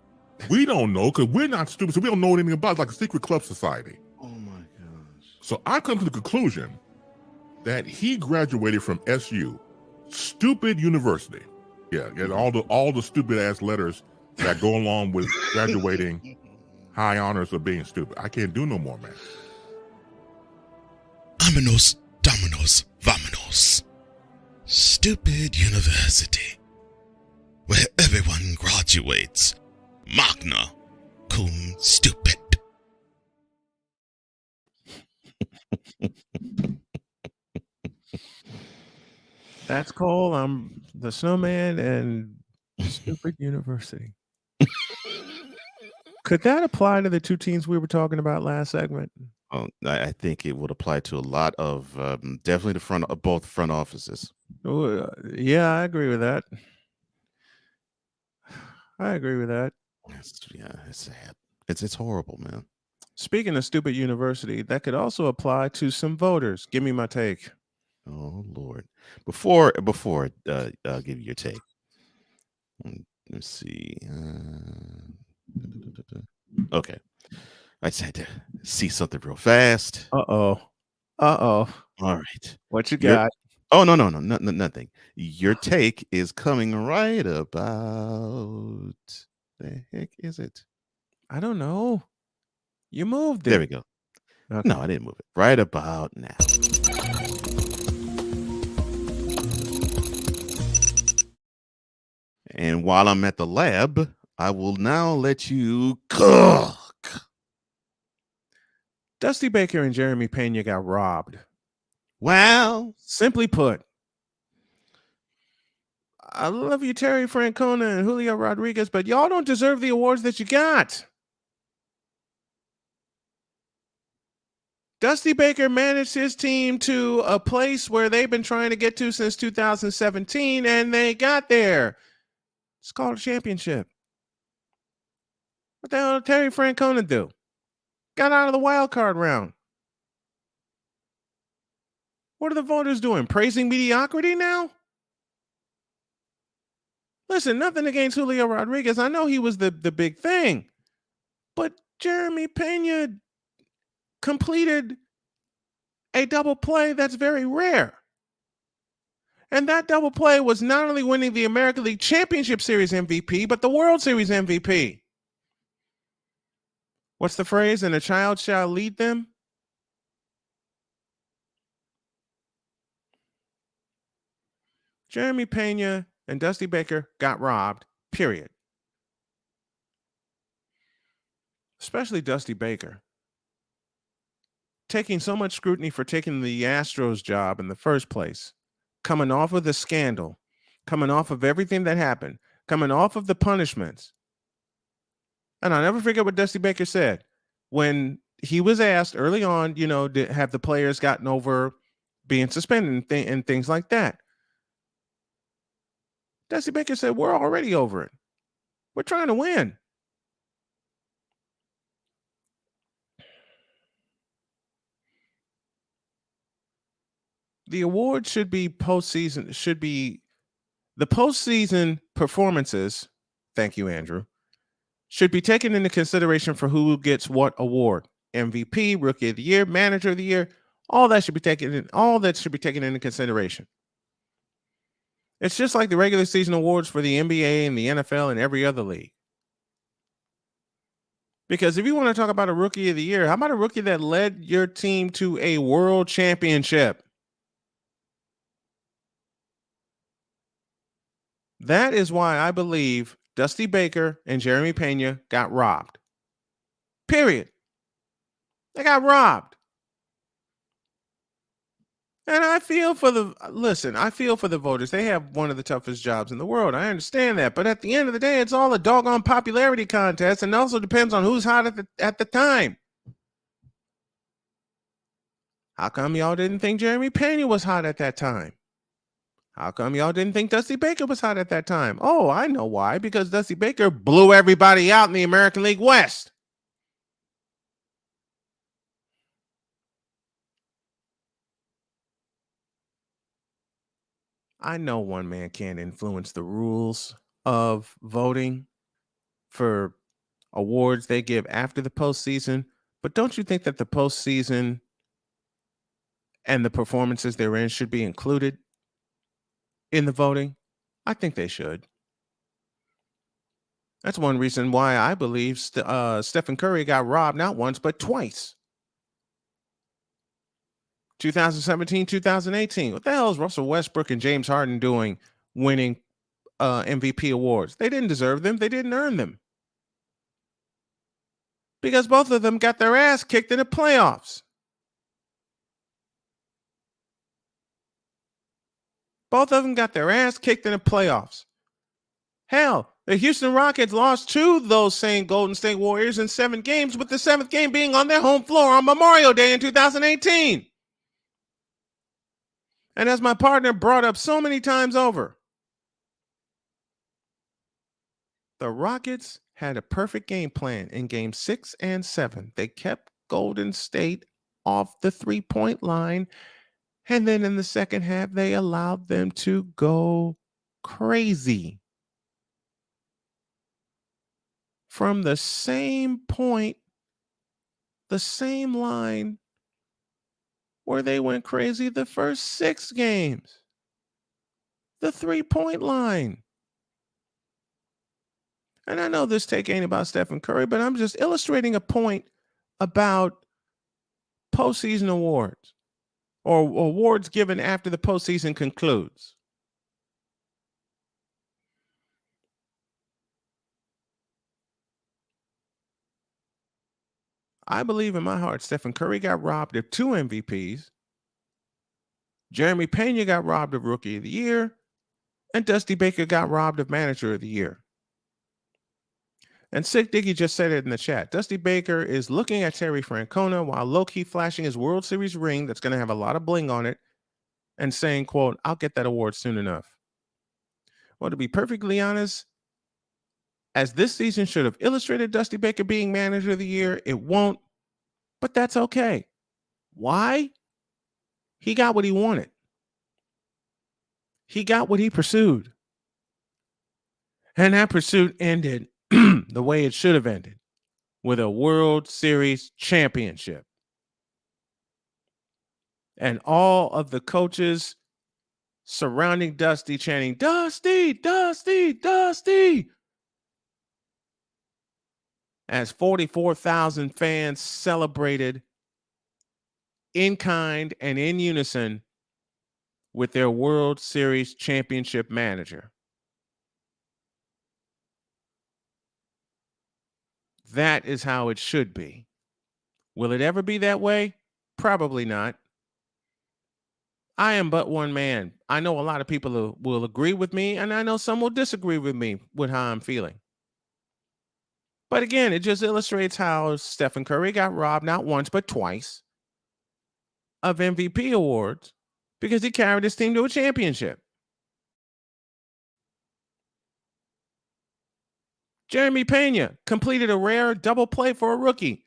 Speaker 15: We don't know because we're not stupid, so we don't know anything about it. It's like a secret club society.
Speaker 1: Oh my gosh.
Speaker 15: So I come to the conclusion that he graduated from SU. Stupid University. Yeah, get all the stupid ass letters that go along with graduating high honors of being stupid. I can't do no more, man.
Speaker 10: Vámonos, dominos, vámonos. Stupid University, where everyone graduates magna cum stupid.
Speaker 6: That's Cole. I'm the Snowman and Stupid University. Could that apply to the two teams we were talking about last segment?
Speaker 1: I think it would apply to a lot of definitely both front offices.
Speaker 6: Yeah, I agree with that.
Speaker 1: It's sad. It's horrible, man.
Speaker 6: Speaking of Stupid University, that could also apply to some voters. Give me my take.
Speaker 1: Oh Lord! Before give you your take, Let's see. Okay. I just had to see something real fast.
Speaker 6: Uh-oh.
Speaker 1: All right.
Speaker 6: What you got?
Speaker 1: Oh, no, nothing. Your take is coming right about. The heck is it?
Speaker 6: I don't know. You moved it.
Speaker 1: There we go.
Speaker 6: Okay.
Speaker 1: No, I didn't move it. Right about now. And while I'm at the lab, I will now let you cook.
Speaker 6: Dusty Baker and Jeremy Pena got robbed.
Speaker 1: Wow.
Speaker 6: Simply put, I love you, Terry Francona and Julio Rodriguez, but y'all don't deserve the awards that you got. Dusty Baker managed his team to a place where they've been trying to get to since 2017, and they got there. It's called a championship. What the hell did Terry Francona do? Got out of the wild card round. What are the voters doing? Praising mediocrity now? Listen, nothing against Julio Rodriguez. I know he was the big thing. But Jeremy Pena completed a double play that's very rare. And that double play was not only winning the American League Championship Series MVP, but the World Series MVP. What's the phrase? And a child shall lead them? Jeremy Pena and Dusty Baker got robbed, period. Especially Dusty Baker. Taking so much scrutiny for taking the Astros job in the first place. Coming off of the scandal. Coming off of everything that happened. Coming off of the punishments. And I'll never forget what Dusty Baker said. When he was asked early on, have the players gotten over being suspended and things like that? Dusty Baker said, we're already over it. We're trying to win. The award should be postseason, the postseason performances, thank you, Andrew, should be taken into consideration for who gets what award. MVP, Rookie of the Year, Manager of the Year, all that should be taken into consideration. It's just like the regular season awards for the NBA and the NFL and every other league. Because if you want to talk about a Rookie of the Year, how about a rookie that led your team to a world championship? That is why I believe Dusty Baker and Jeremy Pena got robbed. Period. They got robbed. And I feel for the voters. They have one of the toughest jobs in the world. I understand that. But at the end of the day, it's all a doggone popularity contest, and also depends on who's hot at the time. How come y'all didn't think Jeremy Pena was hot at that time? How come y'all didn't think Dusty Baker was hot at that time? Oh, I know why. Because Dusty Baker blew everybody out in the American League West. I know one man can't influence the rules of voting for awards they give after the postseason, but don't you think that the postseason and the performances they're in should be included in the voting? I think they should. That's one reason why I believe Stephen Curry got robbed not once, but twice. 2017, 2018. What the hell is Russell Westbrook and James Harden doing winning MVP awards? They didn't deserve them. They didn't earn them. Because both of them got their ass kicked in the playoffs. Both of them got their ass kicked in the playoffs. Hell, the Houston Rockets lost to those same Golden State Warriors in 7 games, with the 7th game being on their home floor on Memorial Day in 2018. And as my partner brought up so many times over, the Rockets had a perfect game plan in game 6 and 7. They kept Golden State off the 3-point line. And then in the second half, they allowed them to go crazy. from the same point, the same line where they went crazy the first 6 games. The 3-point line. And I know this take ain't about Stephen Curry, but I'm just illustrating a point about postseason awards or awards given after the postseason concludes. I believe in my heart Stephen Curry got robbed of 2 MVPs. Jeremy Pena got robbed of Rookie of the Year. And Dusty Baker got robbed of Manager of the Year. And Sick Diggy just said it in the chat. Dusty Baker is looking at Terry Francona while low-key flashing his World Series ring that's going to have a lot of bling on it and saying, quote, "I'll get that award soon enough." Well, to be perfectly honest, as this season should have illustrated Dusty Baker being Manager of the Year, it won't, but that's okay. Why? He got what he wanted. He got what he pursued. And that pursuit ended the way it should have ended, with a World Series championship. And all of the coaches surrounding Dusty chanting, "Dusty, Dusty, Dusty," as 44,000 fans celebrated in kind and in unison with their World Series championship manager. That is how it should be. Will it ever be that way? Probably not. I am but one man. I know a lot of people will agree with me, and I know some will disagree with me with how I'm feeling. But again, it just illustrates how Stephen Curry got robbed not once, but twice of MVP awards because he carried his team to a championship. Jeremy Pena completed a rare double play for a rookie.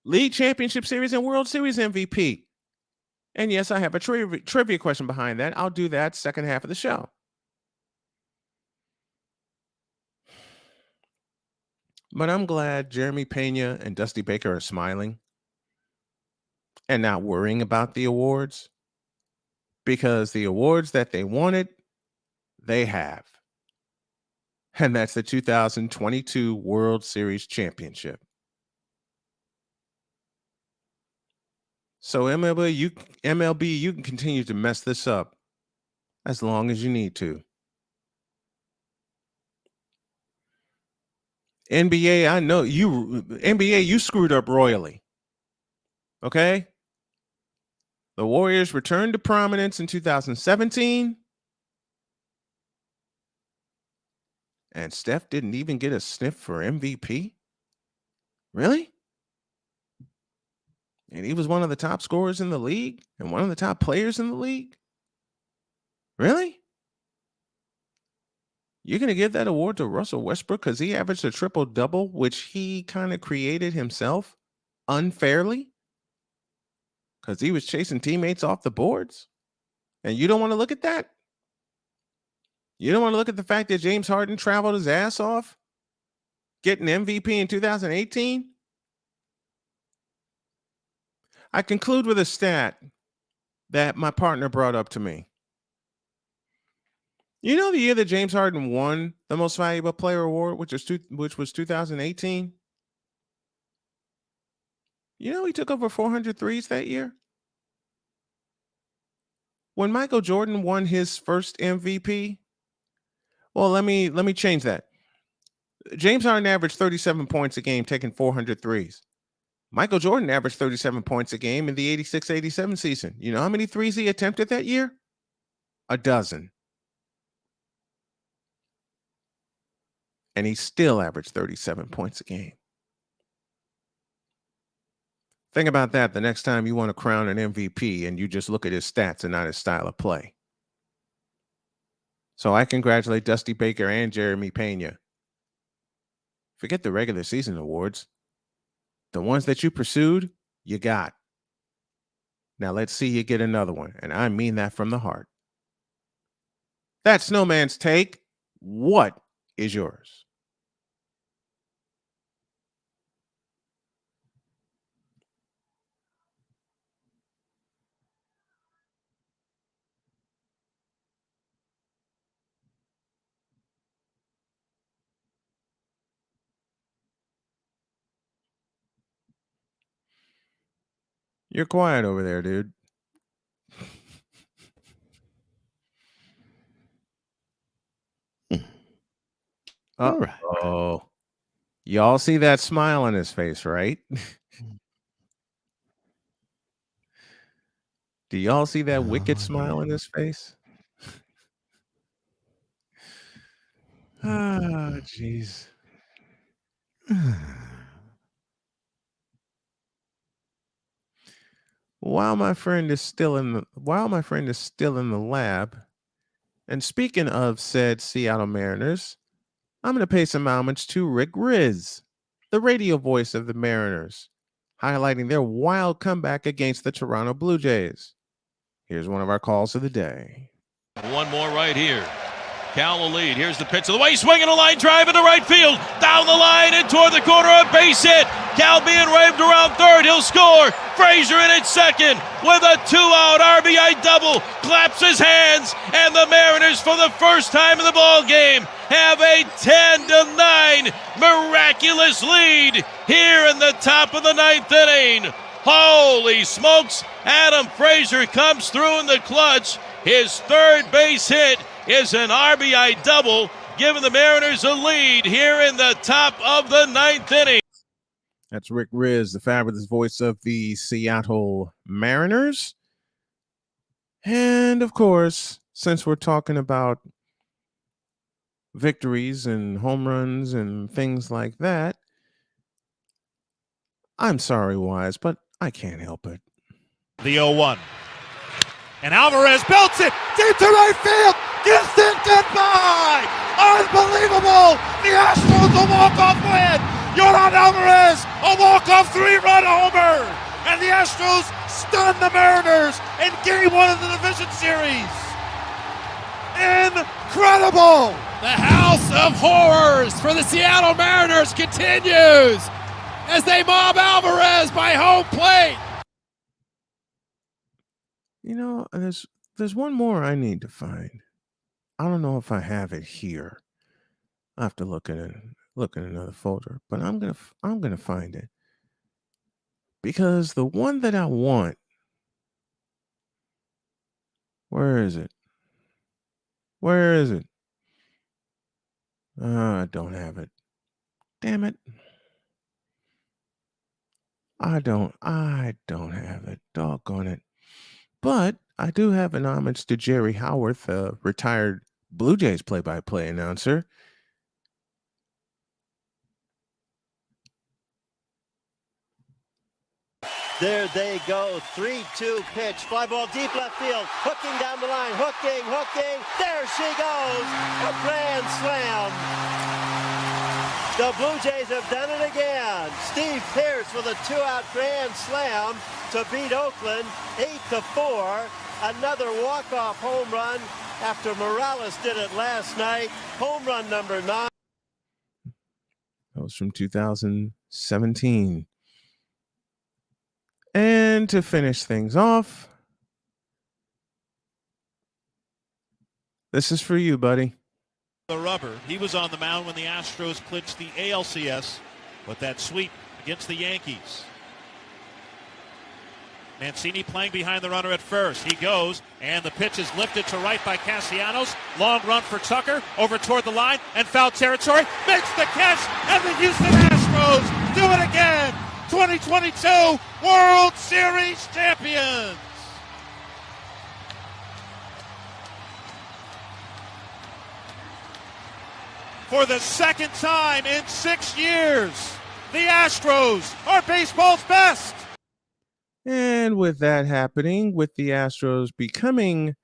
Speaker 6: League Championship Series and World Series MVP. And yes, I have a trivia question behind that. I'll do that second half of the show. But I'm glad Jeremy Pena and Dusty Baker are smiling and not worrying about the awards, because the awards that they wanted, they have. And that's the 2022 World Series Championship. So MLB, you can continue to mess this up as long as you need to. NBA, I know you screwed up royally. Okay? The Warriors returned to prominence in 2017. And Steph didn't even get a sniff for MVP? Really? And he was one of the top scorers in the league and one of the top players in the league? Really? You're going to give that award to Russell Westbrook because he averaged a triple-double, which he kind of created himself unfairly? Because he was chasing teammates off the boards? And you don't want to look at that? You don't want to look at the fact that James Harden traveled his ass off getting MVP in 2018? I conclude with a stat that my partner brought up to me. You know the year that James Harden won the Most Valuable Player award, which was 2018? You know he took over 400 threes that year? When Michael Jordan won his first MVP, well, let me change that. James Harden averaged 37 points a game, taking 400 threes. Michael Jordan averaged 37 points a game in the 86-87 season. You know how many threes he attempted that year? 12. And he still averaged 37 points a game. Think about that the next time you want to crown an MVP and you just look at his stats and not his style of play. So I congratulate Dusty Baker and Jeremy Pena. Forget the regular season awards. The ones that you pursued, you got. Now let's see you get another one. And I mean that from the heart. That's Snowman's take. What is yours? You're quiet over there, dude.
Speaker 1: All right.
Speaker 6: Oh, y'all see that smile on his face, right? Do y'all see that wicked smile on his face? Ah, jeez. While my friend is still in the lab, and speaking of said Seattle Mariners, I'm going to pay some homage to Rick Riz, the radio voice of the Mariners, highlighting their wild comeback against the Toronto Blue Jays. Here's one of our calls of the day.
Speaker 16: One more right here. Cal will lead. Here's the pitch to the way, swinging a line drive into right field. Down the line and toward the corner, a base hit. Cal being waved around third. He'll score. Frazier in at second with a 2-out RBI double. Claps his hands, and the Mariners, for the first time in the ball game, have a 10-9 miraculous lead here in the top of the ninth inning. Holy smokes! Adam Frazier comes through in the clutch. His third base hit is an RBI double, giving the Mariners a lead here in the top of the ninth inning.
Speaker 6: That's Rick Riz, the fabulous voice of the Seattle Mariners. And of course, since we're talking about victories and home runs and things like that, I'm sorry, Wise, but I can't help it.
Speaker 16: The 0-1. And Alvarez belts it deep to right field. Gets it goodbye. Unbelievable. The Astros a walk-off win. Yordan Alvarez, a walk-off 3-run homer. And the Astros stun the Mariners in Game 1 of the division series. Incredible.
Speaker 14: The House of Horrors for the Seattle Mariners continues as they mob Alvarez by home plate.
Speaker 6: You know, there's one more I need to find. I don't know if I have it here. I have to look in another folder, but I'm gonna find it, because the one that I want, where is it? I don't have it. Damn it. I don't have it. Doggone it. But I do have an homage to Jerry Howarth, a retired Blue Jays play-by-play announcer.
Speaker 18: There they go. 3-2 pitch. Fly ball deep left field. Hooking down the line. Hooking. There she goes. A grand slam. The Blue Jays have done it again. Steve Pearce with a 2-out grand slam to beat Oakland 8-4. Another walk-off home run after Morales did it last night. Home run number 9.
Speaker 6: That was from 2017. And to finish things off, this is for you, buddy.
Speaker 16: The rubber. He was on the mound when the Astros clinched the ALCS with that sweep against the Yankees. Mancini playing behind the runner at first. He goes, and the pitch is lifted to right by Castellanos. Long run for Tucker, over toward the line, and foul territory. Makes the catch, and the Houston Astros do it again. 2022 World Series champions. For the second time in 6 years, the Astros are baseball's best.
Speaker 6: And with that happening, with the Astros becoming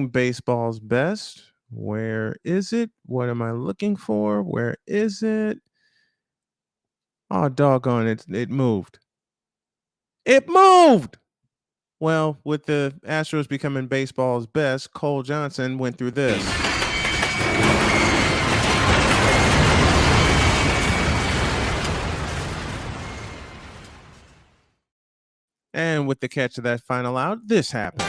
Speaker 6: baseball's best, where is it? What am I looking for? Where is it? Oh, doggone it. It moved. It moved. Well, with the Astros becoming baseball's best, Cole Johnson went through this. And with the catch of that final out, this happened.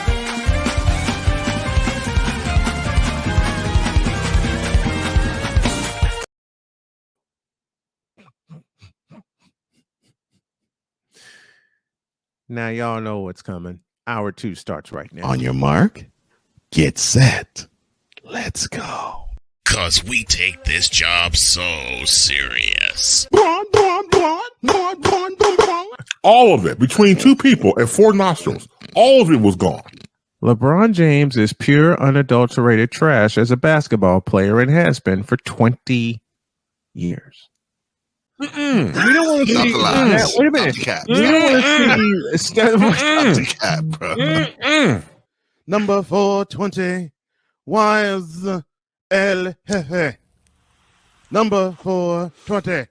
Speaker 6: Now y'all know what's coming. Hour 2 starts right now.
Speaker 1: On your mark, get set. Let's go.
Speaker 10: Cause we take this job so serious.
Speaker 15: All of it between two people and 4 nostrils. All of it was gone.
Speaker 6: LeBron James is pure, unadulterated trash as a basketball player and has been for 20 years. We don't want to see that. Wait a minute. We don't want to see
Speaker 1: bro. Number 420. Why is El Jefe? Number 420.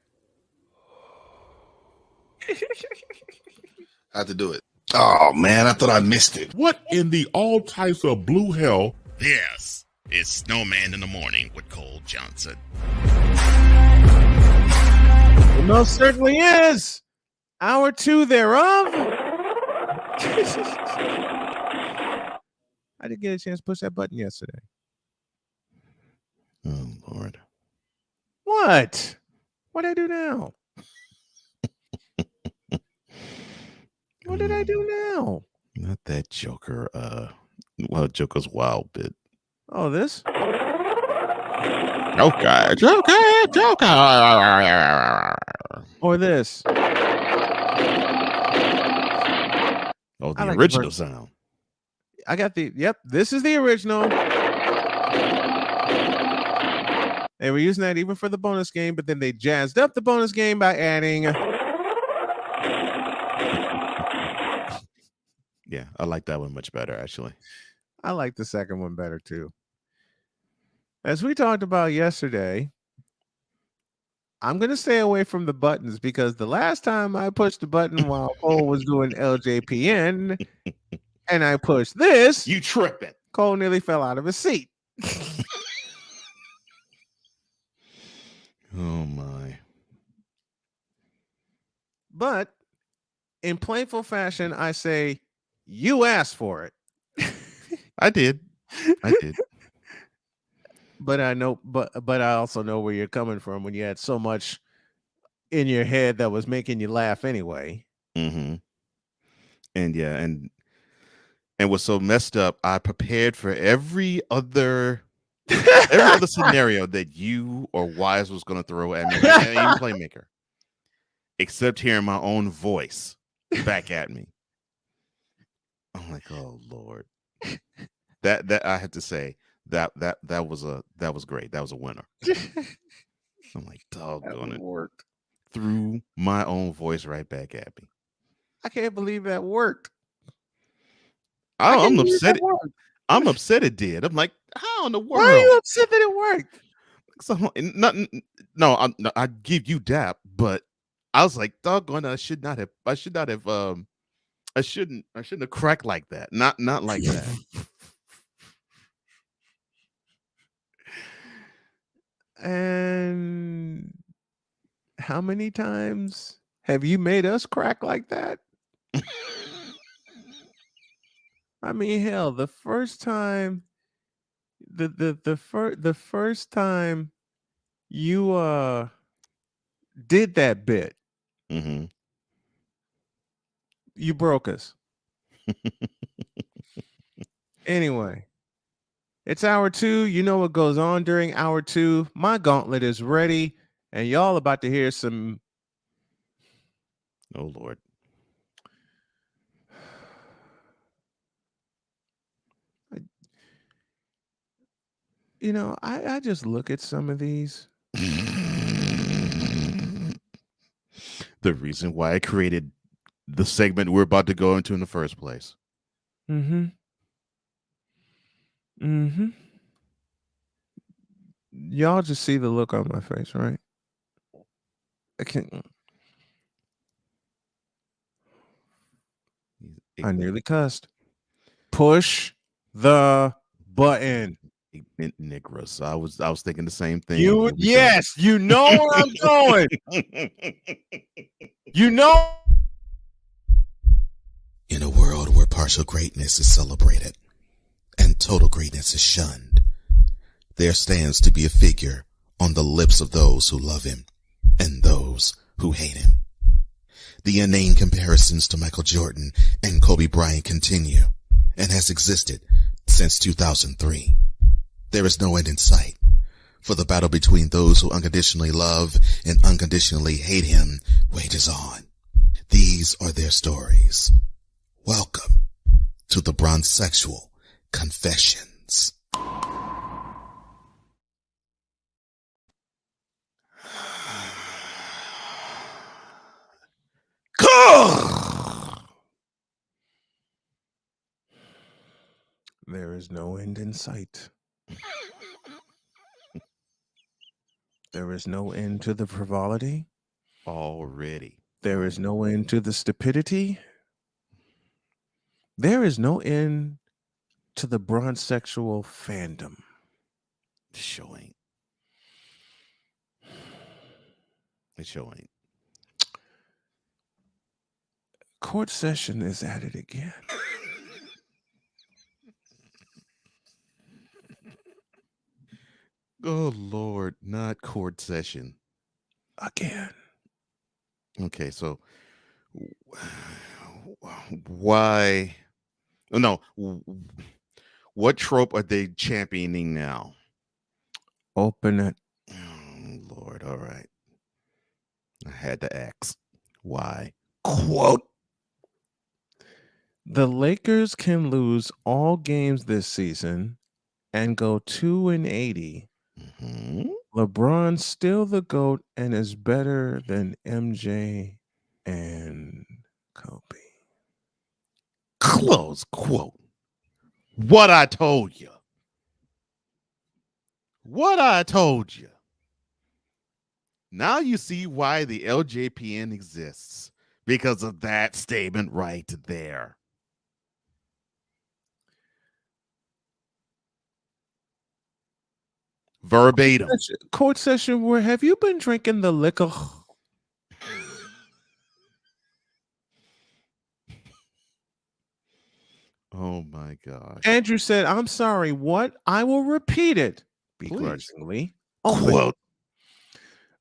Speaker 19: I had to do it. Oh, man, I thought I missed it.
Speaker 15: What in the all types of blue hell?
Speaker 10: Yes, it's Snowman in the Morning with Cole Johnson.
Speaker 6: It most certainly is. Hour 2 thereof. I didn't get a chance to push that button yesterday.
Speaker 1: Oh, Lord.
Speaker 6: What? What did I do now? What did I do now?
Speaker 1: Not that Joker. Well, Joker's wild bit.
Speaker 6: Oh, this?
Speaker 1: Joker.
Speaker 6: Or this?
Speaker 1: Oh, the
Speaker 6: like
Speaker 1: original
Speaker 6: the
Speaker 1: sound.
Speaker 6: I got yep, this is the original. They were using that even for the bonus game, but then they jazzed up the bonus game by adding.
Speaker 1: Yeah, I like that one much better, actually.
Speaker 6: I like the second one better, too. As we talked about yesterday, I'm going to stay away from the buttons because the last time I pushed the button while Cole was doing LJPN and I pushed this,
Speaker 1: you tripping.
Speaker 6: Cole nearly fell out of his seat.
Speaker 1: Oh, my.
Speaker 6: But in playful fashion, I say, you asked for it.
Speaker 1: I did.
Speaker 6: But I know, but I also know where you're coming from when you had so much in your head that was making you laugh anyway.
Speaker 1: Mm-hmm. And yeah, and what's so messed up, I prepared for every other scenario that you or Wise was going to throw at me, and even Playmaker, except hearing my own voice back at me. I'm like, oh Lord, that I had to say that was great. That was a winner. I'm like, doggone it,
Speaker 6: worked.
Speaker 1: Threw my own voice right back at me.
Speaker 6: I can't believe that worked.
Speaker 1: I'm upset. I'm upset it did. I'm like, how in the world?
Speaker 6: Why are you upset that it worked?
Speaker 1: So I give you that, but I was like, doggone, I shouldn't have cracked like that. Not like that.
Speaker 6: And how many times have you made us crack like that? I mean, hell, the first time the first time you did that bit,
Speaker 1: mm-hmm.
Speaker 6: You broke us. Anyway, it's hour 2. You know what goes on during hour 2. My gauntlet is ready, and y'all about to hear some.
Speaker 1: Oh Lord.
Speaker 6: You know, I just look at some of these.
Speaker 1: The reason why I created the segment we're about to go into in the first place.
Speaker 6: Mm-hmm. Mm-hmm. Y'all just see the look on my face, right? I nearly cussed. Push the button.
Speaker 1: Nicholas, I was thinking the same thing.
Speaker 6: Yes, you know where I'm going. You know.
Speaker 20: In a world where partial greatness is celebrated and total greatness is shunned, there stands to be a figure on the lips of those who love him and those who hate him. The inane comparisons to Michael Jordan and Kobe Bryant continue and has existed since 2003. There is no end in sight, for the battle between those who unconditionally love and unconditionally hate him wages on. These are their stories. Welcome to the Bronzexual Confessions.
Speaker 6: There is no end in sight. There is no end to the frivolity.
Speaker 1: Already.
Speaker 6: There is no end to the stupidity. There is no end to the bronzexual fandom.
Speaker 1: Sure ain't. It sure ain't.
Speaker 6: Court session is at it again.
Speaker 1: Oh, Lord, not court session.
Speaker 6: Again.
Speaker 1: Okay, so why? No, what trope are they championing now?
Speaker 6: Open it.
Speaker 1: Oh, Lord, all right. I had to ask. Why? Quote.
Speaker 6: The Lakers can lose all games this season and go 2-80.
Speaker 1: Mm-hmm.
Speaker 6: LeBron's still the GOAT and is better than MJ and Kobe.
Speaker 1: Close quote. What I told you. What I told you. Now you see why the LJPN exists. Because of that statement right there. Verbatim.
Speaker 6: Court session, where have you been drinking the liquor?
Speaker 1: Oh my gosh.
Speaker 6: Andrew said, I'm sorry, what? I will repeat it begrudgingly.
Speaker 1: Quote.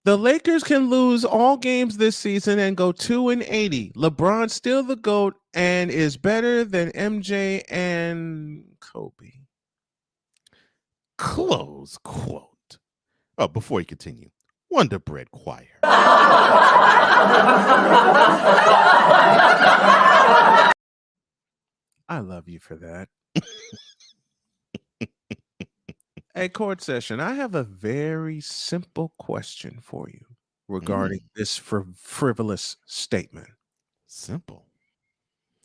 Speaker 6: The Lakers can lose all games this season and go 2-80. LeBron's still the GOAT and is better than MJ and Kobe.
Speaker 1: Close quote. Oh, before you continue, Wonder Bread Choir.
Speaker 6: I love you for that. Hey, court session, I have a very simple question for you regarding this frivolous statement.
Speaker 1: Simple.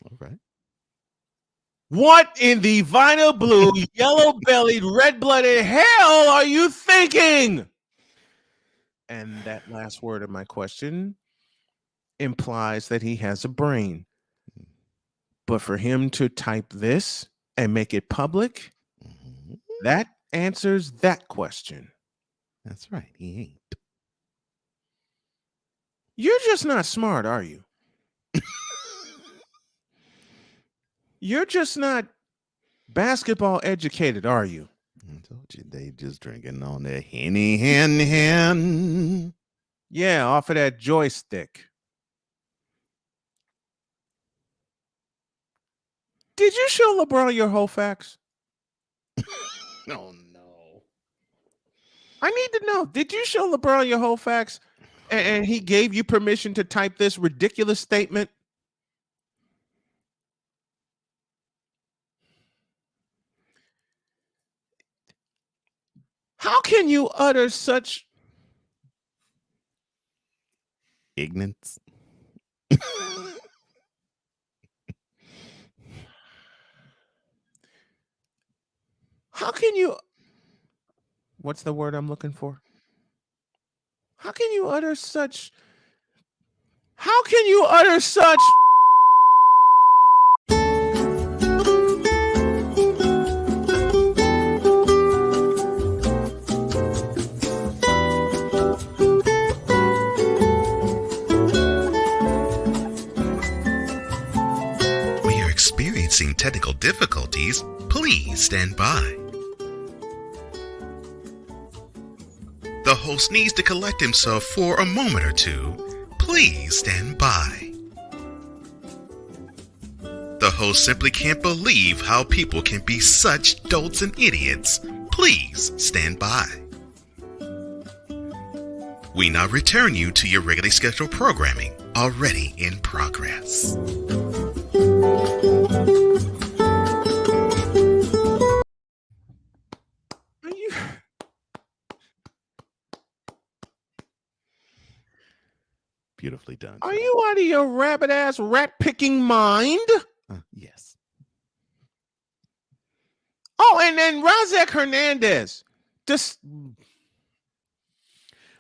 Speaker 1: All right.
Speaker 6: What in the vinyl blue, yellow-bellied, red-blooded hell are you thinking? And that last word of my question implies that he has a brain. But for him to type this and make it public, that answers that question.
Speaker 1: That's right. He ain't.
Speaker 6: You're just not smart, are you? You're just not basketball educated, are you?
Speaker 1: I told you they just drinking on their hen.
Speaker 6: Yeah, off of that joystick. Did you show LeBron your whole facts?
Speaker 1: Oh, no.
Speaker 6: I need to know. Did you show LeBron your whole facts and he gave you permission to type this ridiculous statement? How can you utter such
Speaker 1: ignorance?
Speaker 6: How can you? What's the word I'm looking for? How can you utter such? How can you utter such?
Speaker 20: We are experiencing technical difficulties. Please stand by. The host needs to collect himself for a moment or two. Please stand by. host simply can't believe how people can be such dolts and idiots. Please stand by. We now return you to your regularly scheduled programming, already in progress.
Speaker 1: Beautifully done.
Speaker 6: Are you out of your rabbit ass rat picking mind?
Speaker 1: Yes.
Speaker 6: Oh, and then Razek Hernandez. Just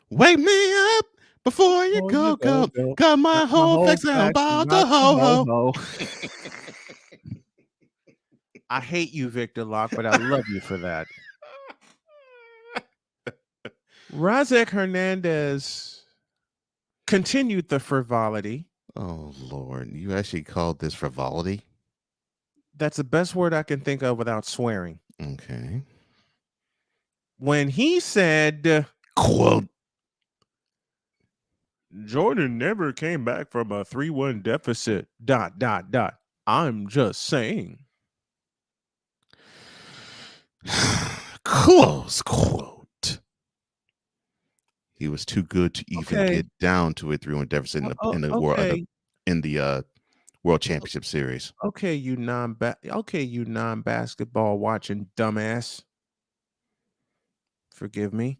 Speaker 6: wake me up before you go. Got my whole fix about the ho. I hate you, Victor Locke, but I love you for that. Razek Hernandez continued the frivolity.
Speaker 1: Oh, Lord. You actually called this frivolity?
Speaker 6: That's the best word I can think of without swearing.
Speaker 1: Okay.
Speaker 6: When he said,
Speaker 1: quote,
Speaker 6: Jordan never came back from a 3-1 deficit, ... I'm just saying.
Speaker 1: Close quote. He was too good to even get down to a 3-1 deficit in the World Championship Series.
Speaker 6: Okay, you non-basketball watching dumbass. Forgive me.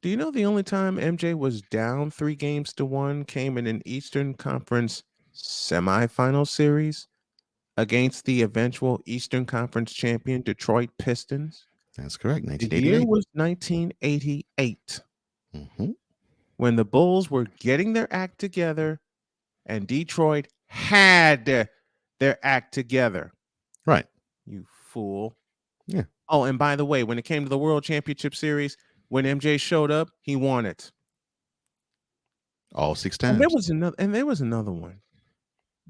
Speaker 6: Do you know the only time MJ was down 3-1 came in an Eastern Conference semifinal series against the eventual Eastern Conference champion Detroit Pistons?
Speaker 1: That's correct.
Speaker 6: The
Speaker 1: 1988.
Speaker 6: year was 1988. When the Bulls were getting their act together and Detroit had their act together.
Speaker 1: Right.
Speaker 6: You fool.
Speaker 1: Yeah.
Speaker 6: Oh, and by the way, when it came to the World Championship Series, when MJ showed up, he won it.
Speaker 1: All 6 times.
Speaker 6: And there was another one.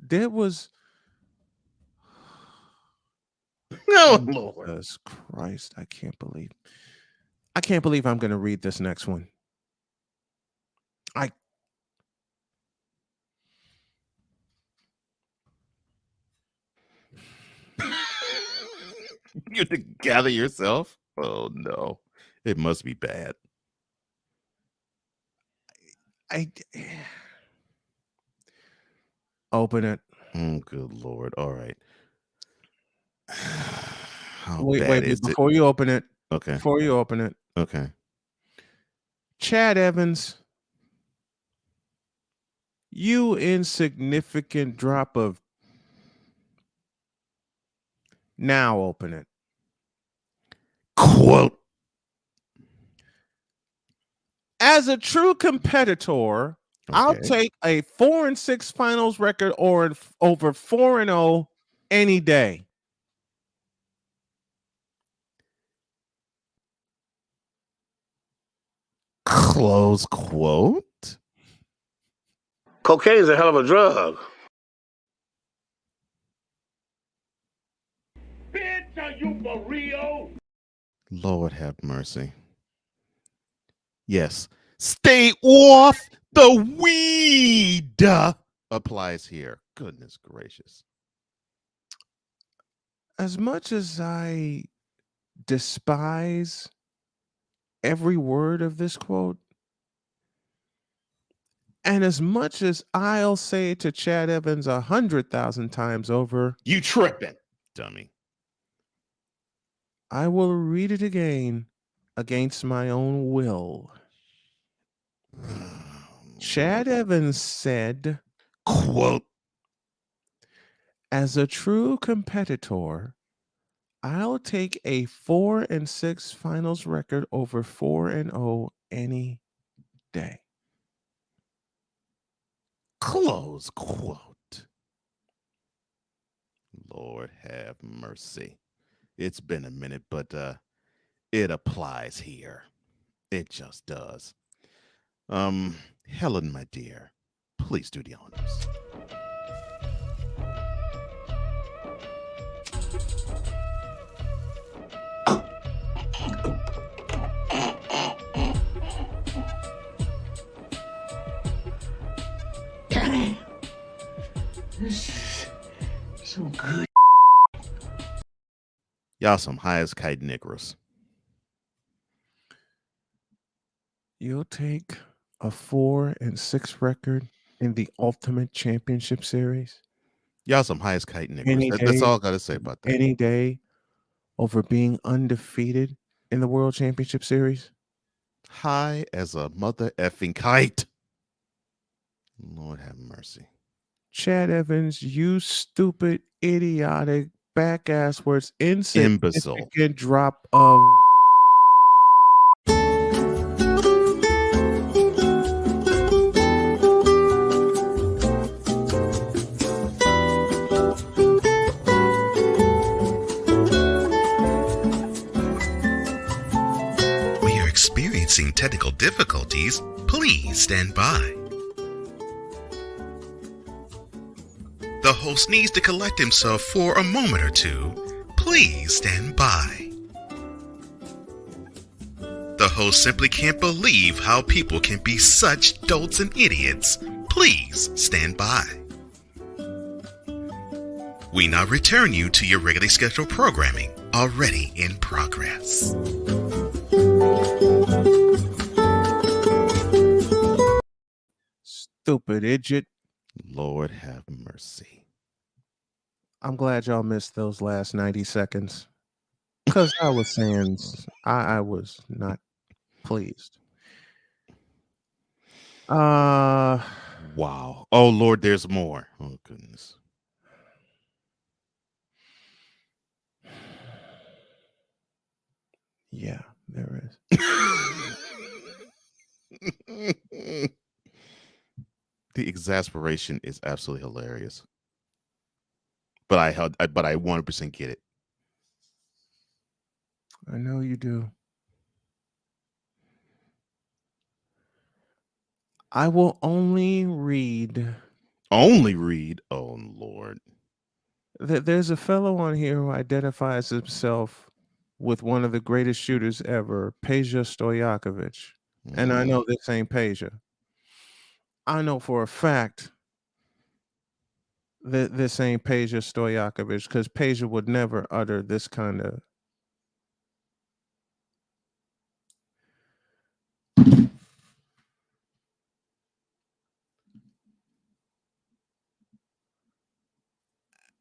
Speaker 6: There was
Speaker 1: No, Lord.
Speaker 6: Jesus Christ. I can't believe I'm going to read this next one.
Speaker 1: You have to gather yourself? Oh, no. It must be bad.
Speaker 6: Open it.
Speaker 1: Oh, good Lord. All right.
Speaker 6: Wait, before you open it.
Speaker 1: Okay.
Speaker 6: Before you open it.
Speaker 1: Okay.
Speaker 6: Chad Evans, you insignificant drop of. Now open it.
Speaker 1: Quote.
Speaker 6: As a true competitor, I'll take a 4-6 finals record or over 4-0 any day.
Speaker 1: Close quote.
Speaker 12: Cocaine's a hell of a drug.
Speaker 5: Bitch, are you for real?
Speaker 1: Lord have mercy. Yes. Stay off the weed applies here. Goodness gracious.
Speaker 6: As much as I despise every word of this quote, and as much as I'll say to Chad Evans 100,000 times over,
Speaker 1: you tripping, dummy,
Speaker 6: I will read it again against my own will. Chad Evans said,
Speaker 1: quote,
Speaker 6: as a true competitor, I'll take a 4-6 finals record over 4-0 any day.
Speaker 1: Close quote. Lord have mercy. It's been a minute, but it applies here. It just does. Helen, my dear, please do the honors.
Speaker 3: some good.
Speaker 1: Y'all some high as kite niggers.
Speaker 6: You'll take a 4-6 record in the Ultimate Championship Series
Speaker 1: Y'all some high as kite niggers.
Speaker 6: any
Speaker 1: That's
Speaker 6: day,
Speaker 1: all I gotta say about that.
Speaker 6: any day over being undefeated in the World Championship Series?
Speaker 1: High as a mother effing kite. Lord have mercy.
Speaker 6: Chad Evans, you stupid, idiotic, back-ass words,
Speaker 1: Imbecile.
Speaker 6: insignificant drop of.
Speaker 20: We are experiencing technical difficulties. Please stand by. The host needs to collect himself for a moment or two. Please stand by. The host simply can't believe how people can be such dolts and idiots. Please stand by. We now return you to your regularly scheduled programming, already in progress.
Speaker 6: Stupid idiot.
Speaker 1: Lord have mercy.
Speaker 6: I'm glad y'all missed those last 90 seconds. Because I was saying I was not pleased.
Speaker 1: Wow. Oh Lord, there's more. Oh goodness.
Speaker 6: Yeah, there is.
Speaker 1: The exasperation is absolutely hilarious. But I 100% get it.
Speaker 6: I know you do. I will only read.
Speaker 1: Only read? Oh Lord.
Speaker 6: There's a fellow on here who identifies himself with one of the greatest shooters ever, Peja Stojakovic. And I know this ain't Peja. I know for a fact that this ain't Peja Stojakovic, because Peja would never utter this kind of.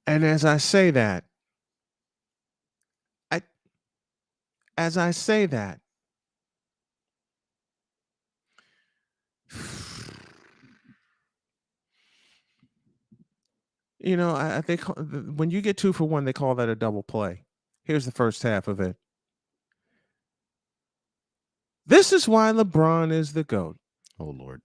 Speaker 6: And as I say that, you know, I think when you get 2 for 1, they call that a double play. Here's the first half of it. This is why LeBron is the GOAT.
Speaker 1: Oh Lord.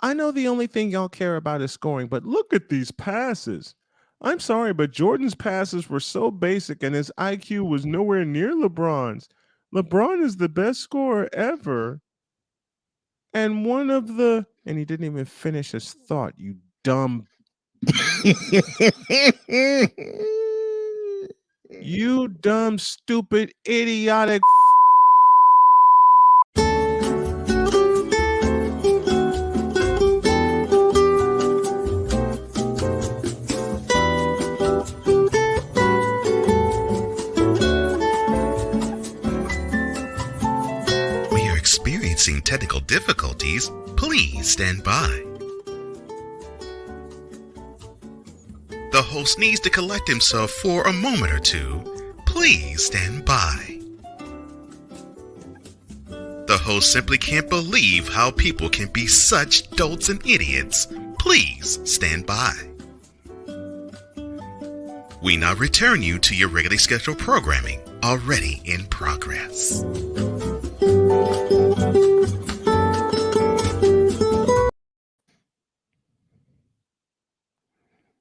Speaker 6: I know the only thing y'all care about is scoring, but look at these passes. I'm sorry, but Jordan's passes were so basic and his IQ was nowhere near LeBron's. LeBron is the best scorer ever. And and he didn't even finish his thought, you dumb. You dumb, stupid, idiotic.
Speaker 20: We are experiencing technical difficulties. Please stand by. The host needs to collect himself for a moment or two. Please stand by. The host simply can't believe how people can be such dolts and idiots. Please stand by. We now return you to your regularly scheduled programming, already in progress.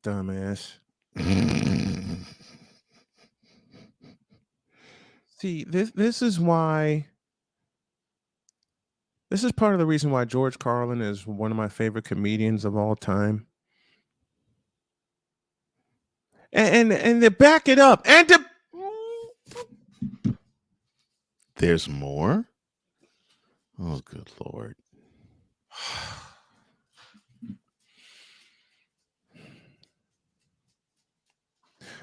Speaker 6: Dumbass. See, this is why. This is part of the reason why George Carlin is one of my favorite comedians of all time. And to back it up, and to
Speaker 1: There's more? Oh good Lord.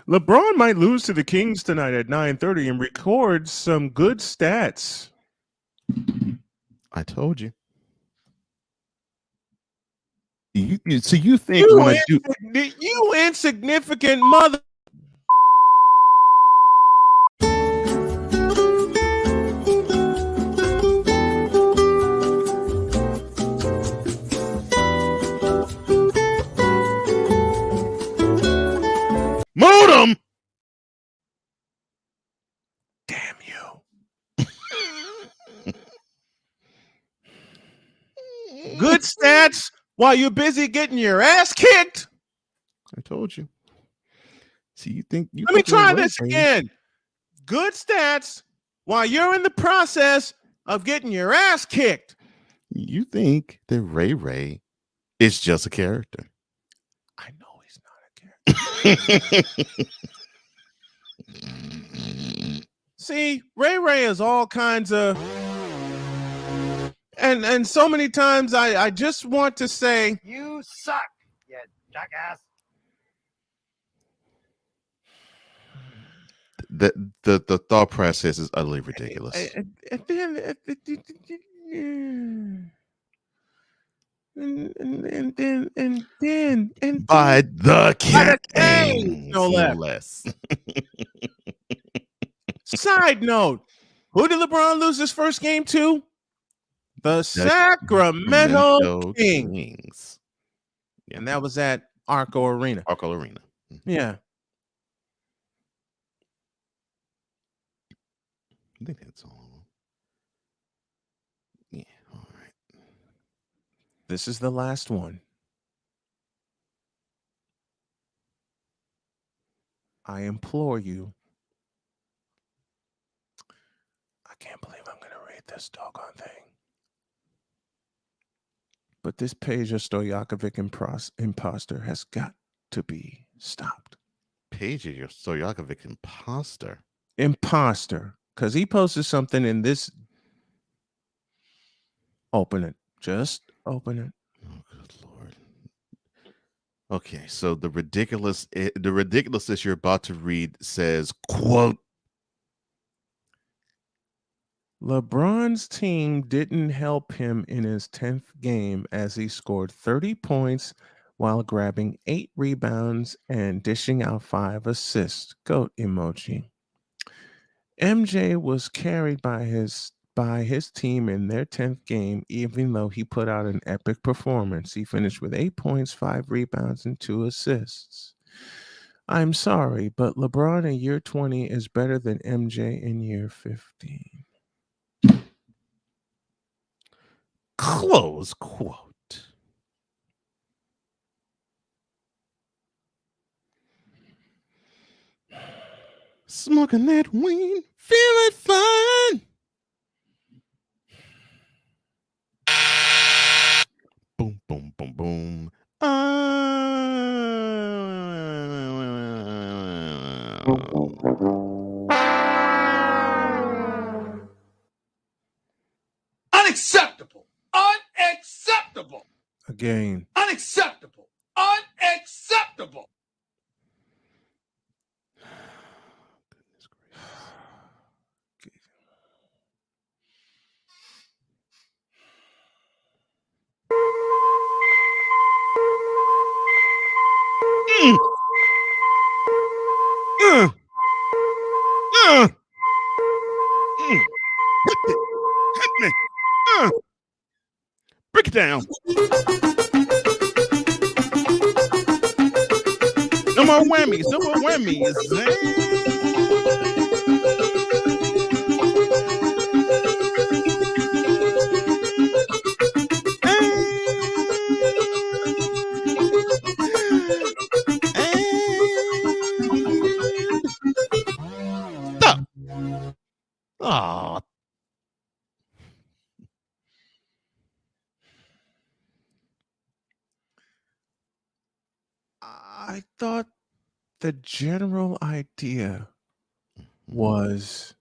Speaker 6: LeBron might lose to the Kings tonight at 9:30 and record some good stats.
Speaker 1: I told you. So you think when I do
Speaker 6: you insignificant mother.
Speaker 1: Modem.
Speaker 6: Damn you. Good stats while you're busy getting your ass kicked.
Speaker 1: I told you. See, you think you
Speaker 6: Let me
Speaker 1: think you're
Speaker 6: try
Speaker 1: right,
Speaker 6: this
Speaker 1: baby.
Speaker 6: again. Good stats while you're in the process of getting your ass kicked.
Speaker 1: You think that Ray Ray is just a character.
Speaker 6: I know he's not a character. See, Ray Ray is all kinds of and so many times I just want to say
Speaker 4: You suck, you jackass.
Speaker 1: The thought process is utterly ridiculous.
Speaker 6: And then
Speaker 1: By the Kings,
Speaker 6: no less. Side note, who did LeBron lose his first game to? The Sacramento Kings. Yeah. And that was at Arco Arena.
Speaker 1: Arco Arena.
Speaker 6: Yeah.
Speaker 1: I think that's all. Yeah, all right.
Speaker 6: This is the last one. I implore you. I can't believe I'm going to read this doggone thing. But this Peja Stojakovic imposter has got to be stopped.
Speaker 1: Peja Stojakovic imposter.
Speaker 6: Imposter. Because he posted something in this. Open it. Just open it.
Speaker 1: Oh, good Lord. Okay, so the ridiculousness you're about to read says, quote,
Speaker 6: LeBron's team didn't help him in his 10th game as he scored 30 points while grabbing 8 rebounds and dishing out 5 assists. Goat emoji. MJ was carried by his team in their 10th game, even though he put out an epic performance. He finished with 8 points, 5 rebounds, and 2 assists. I'm sorry, but LeBron in year 20 is better than MJ in year 15.
Speaker 1: Close quote. Smoking that weed, feeling fine. Boom, boom, boom, boom.
Speaker 17: Unacceptable. Unacceptable.
Speaker 6: Again.
Speaker 17: Unacceptable. Unacceptable.
Speaker 1: Hit me. Break it down. No more whammies. No more whammies. Oh.
Speaker 6: I thought the general idea was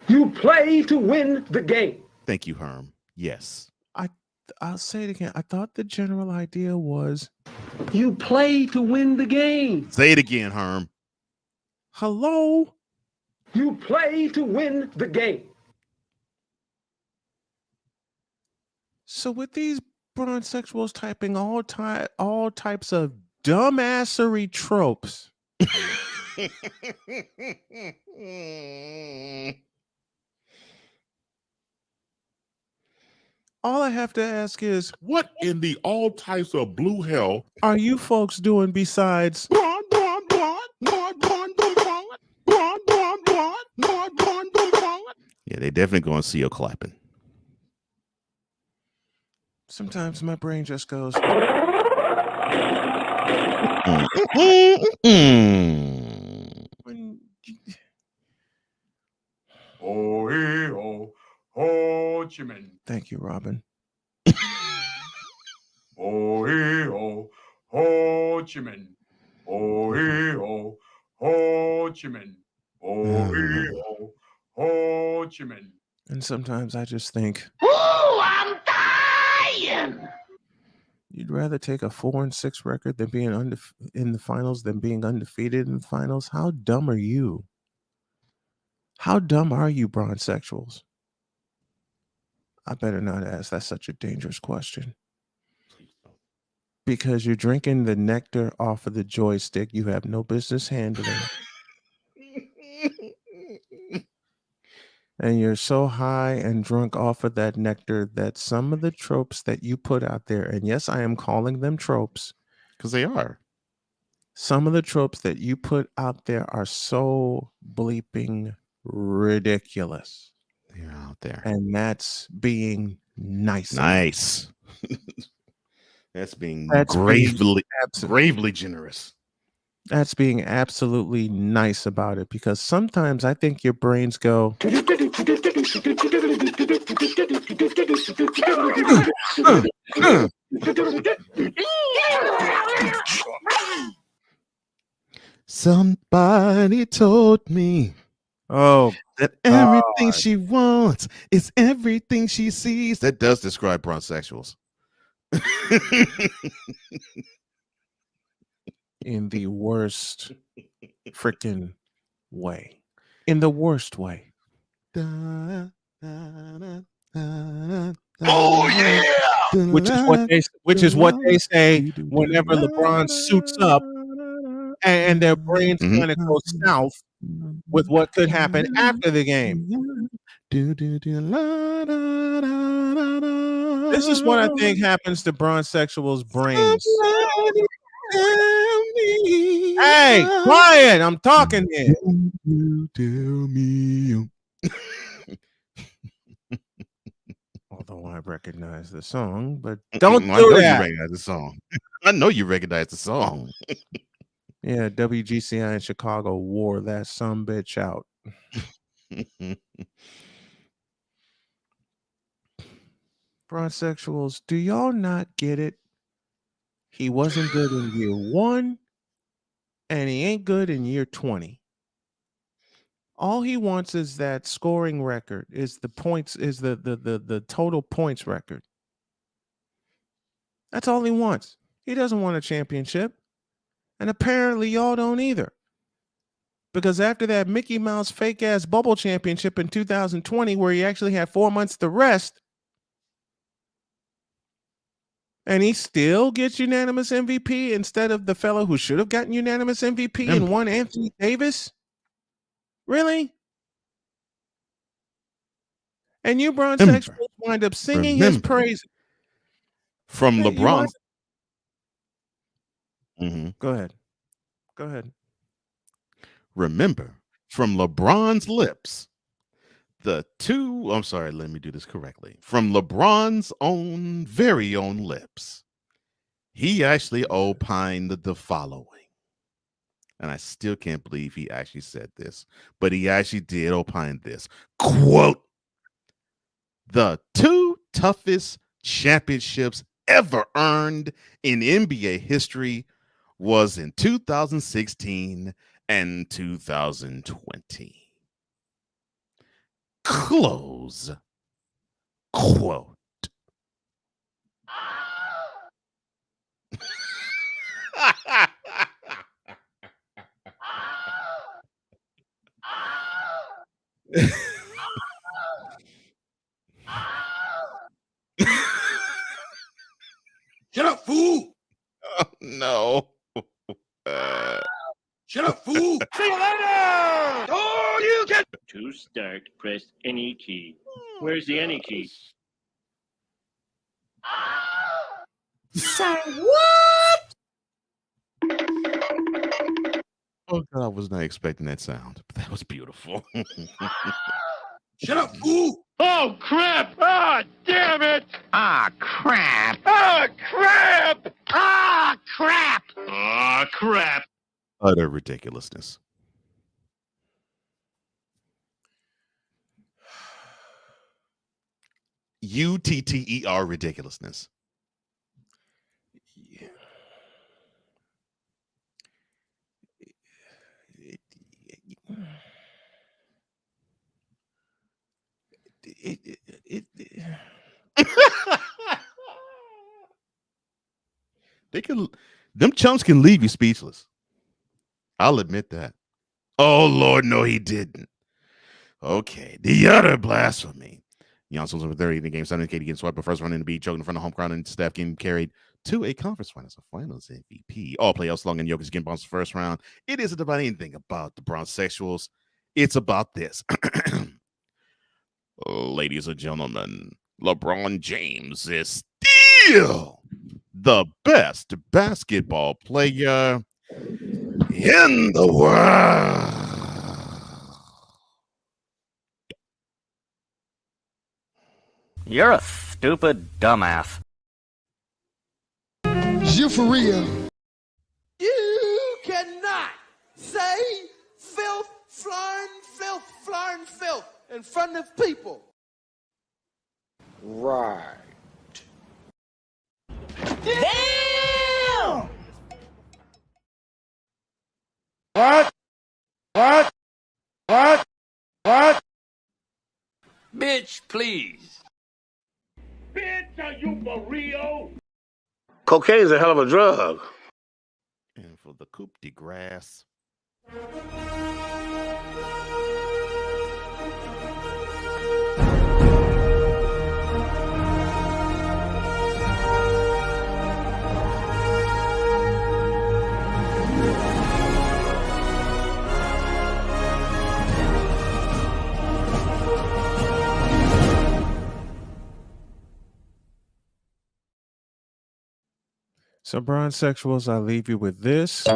Speaker 17: You play to win the game.
Speaker 1: Thank you, Herm. Yes.
Speaker 6: I'll say it again. I thought the general idea was
Speaker 17: you play to win the game.
Speaker 1: Say it again, Herm.
Speaker 6: Hello?
Speaker 17: You play to win the game.
Speaker 6: So with these bronsexuals typing all types of dumbassery tropes, all I have to ask is,
Speaker 15: what in the all types of blue hell
Speaker 6: are you folks doing besides
Speaker 1: Yeah, they definitely going to see you clapping.
Speaker 6: Sometimes my brain just goes.
Speaker 5: Oh, hey, oh, Ho Chi Minh.
Speaker 6: Thank you, Robin.
Speaker 5: Oh, hey, oh, Ho Chi Minh. Oh, hey, oh, Ho Chi Minh. Oh, hey, oh, Ho Chi Minh.
Speaker 6: And sometimes I just think,
Speaker 3: Ooh, I'm dying.
Speaker 6: you'd rather take a 4-6 record than being in the finals than being undefeated in the finals. How dumb are you? How dumb are you, bronsexuals? I better not ask. That's such a dangerous question. Because you're drinking the nectar off of the joystick you have no business handling. And you're so high and drunk off of that nectar that some of the tropes that you put out there, and yes, I am calling them tropes.
Speaker 1: Because they are.
Speaker 6: Some of the tropes that you put out there are so bleeping ridiculous.
Speaker 1: They're out there.
Speaker 6: And that's being nice.
Speaker 1: Nice. That's being gravely generous.
Speaker 6: That's being absolutely nice about it, because sometimes I think your brains go,
Speaker 1: somebody told me that everything she wants is everything she sees. That does describe bronsexuals.
Speaker 6: in the worst freaking way. In the worst way.
Speaker 5: Oh,
Speaker 6: yeah! Which is what they say whenever LeBron suits up and their brains kind of go south with what could happen after the game. This is what I think happens to bronsexuals' brains. Hey, quiet! I'm talking here.
Speaker 1: You tell me.
Speaker 6: Although I recognize the song, but
Speaker 1: I
Speaker 6: don't
Speaker 1: know
Speaker 6: do
Speaker 1: you
Speaker 6: that.
Speaker 1: recognize the song. I know you recognize the song.
Speaker 6: Yeah, WGCI in Chicago wore that sumbitch out. Bronsexuals, do y'all not get it? He wasn't good in year 1, and he ain't good in year 20. All he wants is that scoring record, is the points, is the total points record. That's all he wants. He doesn't want a championship. And apparently y'all don't either. Because after that Mickey Mouse fake ass bubble championship in 2020, where he actually had 4 months to rest, and he still gets unanimous MVP instead of the fellow who should have gotten unanimous MVP and won, Anthony Davis? Really? And you bronsexuals wind up singing his praise.
Speaker 1: From
Speaker 6: Hey,
Speaker 1: LeBron's.
Speaker 6: Go ahead. Go ahead.
Speaker 1: Remember, from LeBron's lips, I'm sorry, let me do this correctly. From LeBron's own, very own lips, he actually opined the following. And I still can't believe he actually said this, but he actually did opine this. Quote, the 2 toughest championships ever earned in NBA history was in 2016 and 2020. Close quote.
Speaker 5: Shut up, fool!
Speaker 1: Oh, no.
Speaker 5: Shut up, fool!
Speaker 17: See you later!
Speaker 5: Oh, you get.
Speaker 21: To start, press any key. Where's the any key?
Speaker 3: Say what?
Speaker 1: Oh, God, I was not expecting that sound, but that was beautiful.
Speaker 5: Shut up, fool!
Speaker 17: Oh, crap! Ah, damn it!
Speaker 8: Ah, crap.
Speaker 17: Ah, crap!
Speaker 8: Ah, crap.
Speaker 17: Ah, crap!
Speaker 1: Utter ridiculousness. UTTER ridiculousness. Them chumps can leave you speechless. I'll admit that. Oh, Lord, no, he didn't. Okay, the utter blasphemy. Youngsters over 30 in the game, 7 KD getting swept, but first run in the beat, choking in front of home crowd, and Steph getting carried to a conference finals, a finals MVP. All playoffs long and Jokic getting bounced the first round. It isn't about anything about the Brownsexuals. It's about this. Ladies and gentlemen, LeBron James is still the best basketball player in the world.
Speaker 22: You're a stupid dumbass.
Speaker 5: Euphoria.
Speaker 17: You cannot say filth, flarn, filth in front of people.
Speaker 12: Right.
Speaker 17: Damn!
Speaker 12: What?
Speaker 22: Bitch, please.
Speaker 17: Bitch, are you for real?
Speaker 12: Cocaine's a hell of a drug.
Speaker 1: And for the coup de grace.
Speaker 6: So, Brownsexuals, I leave you with this.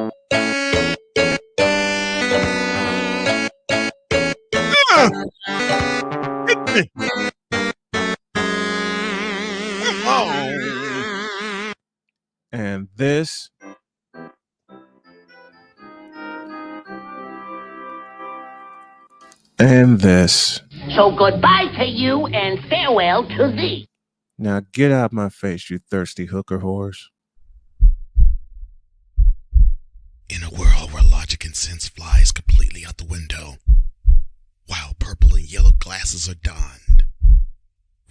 Speaker 6: And this. And this.
Speaker 8: So goodbye to you and farewell to thee.
Speaker 6: Now get out my face, you thirsty hooker whores.
Speaker 20: In a world where logic and sense flies completely out the window, while purple and yellow glasses are donned,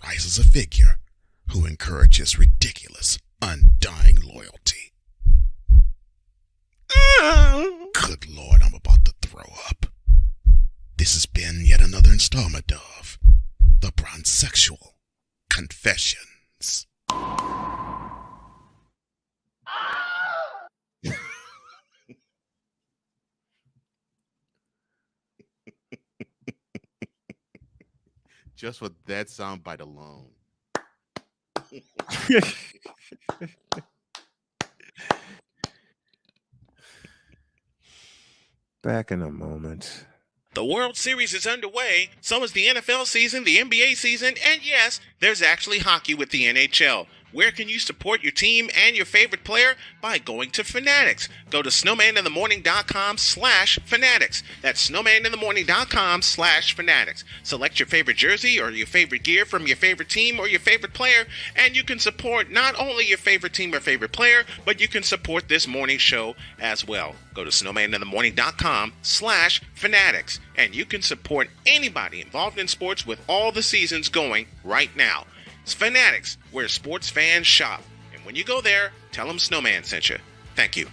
Speaker 20: rises a figure who encourages ridiculous, undying loyalty. Good Lord, I'm about to throw up. This has been yet another installment of The Brownsexual Confessions.
Speaker 1: Just with that soundbite alone.
Speaker 6: Back in a moment.
Speaker 10: The World Series is underway, so is the NFL season, the NBA season, and yes, there's actually hockey with the NHL. Where can you support your team and your favorite player? By going to Fanatics. Go to snowmaninthemorning.com/fanatics. That's snowmaninthemorning.com/fanatics. Select your favorite jersey or your favorite gear from your favorite team or your favorite player, and you can support not only your favorite team or favorite player, but you can support this morning show as well. Go to snowmaninthemorning.com/fanatics, and you can support anybody involved in sports with all the seasons going right now. It's Fanatics, where sports fans shop. And when you go there, tell them Snowman sent you. Thank you.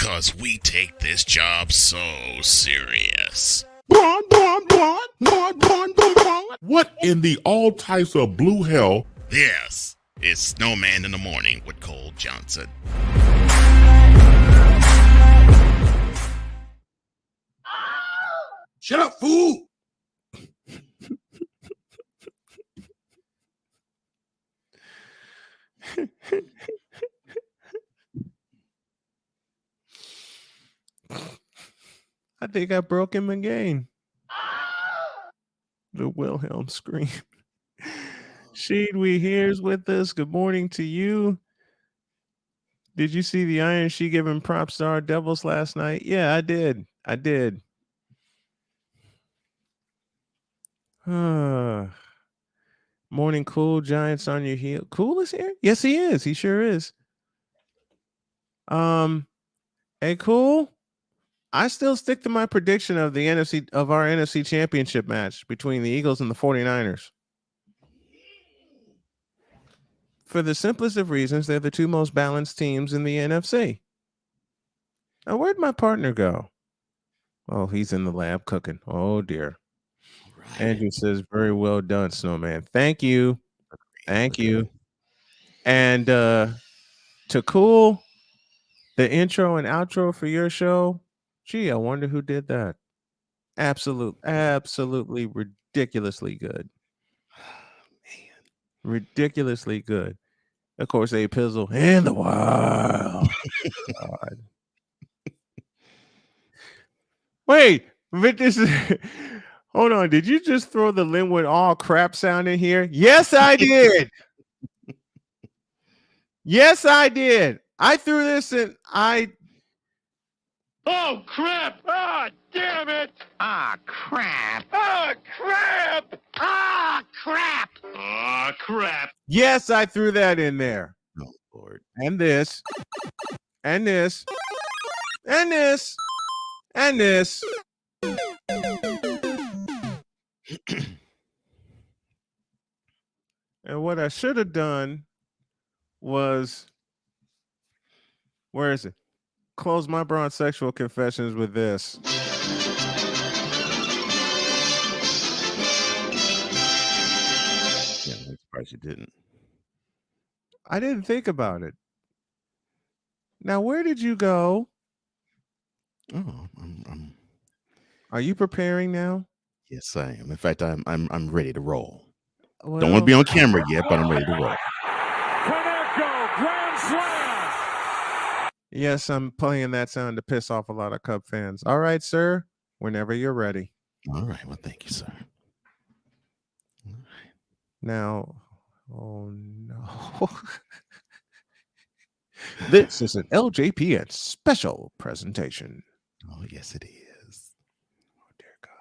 Speaker 10: because we take this job so serious.
Speaker 15: What in the all types of blue hell?
Speaker 10: This is Snowman in the Morning with Cole Johnson.
Speaker 19: Shut up, fool!
Speaker 6: I think I broke him again. The Wilhelm scream. Sheed, we here's with us. Good morning to you. Did you see the Iron She giving props to our Devils last night? Yeah, I did. Morning, Cool. Giants on your heel. Cool is here? Yes, he is. He sure is. Hey, Cool. I still stick to my prediction of the our NFC championship match between the Eagles and the 49ers. For the simplest of reasons, they're the two most balanced teams in the NFC. Now, where'd my partner go? Oh, he's in the lab cooking. Oh, dear. Right. Andrew says, very well done, Snowman. Thank you. Thank you. And to Cool, the intro and outro for your show, gee, I wonder who did that. Absolutely ridiculously good. Ridiculously good. Of course, A Pizzle and the Wild. God. Wait, hold on. Did you just throw the Linwood all crap sound in here? Yes, I did. Yes, I did. I threw this in.
Speaker 17: Oh, crap! Ah, damn it!
Speaker 22: Ah, crap.
Speaker 17: Ah, crap!
Speaker 22: Ah, crap.
Speaker 17: Ah, crap!
Speaker 6: Yes, I threw that in there.
Speaker 1: Oh, Lord.
Speaker 6: And this. And this. And this. And this. And what I should have done was, where is it? Close my bronze sexual confessions with this.
Speaker 1: Yeah, I'm surprised you didn't.
Speaker 6: I didn't think about it. Now, where did you go?
Speaker 1: Oh,
Speaker 6: Are you preparing now?
Speaker 1: Yes, I am. In fact, I'm ready to roll.
Speaker 6: Well,
Speaker 1: don't want to be on camera yet, but I'm ready to roll.
Speaker 5: Grand slam.
Speaker 6: Yes, I'm playing that sound to piss off a lot of Cub fans. All right, sir. Whenever you're ready.
Speaker 1: All right. Well, thank you, sir.
Speaker 6: Now, oh no. This is an LJPN special presentation.
Speaker 1: Oh, yes, it is.
Speaker 6: Oh, dear God.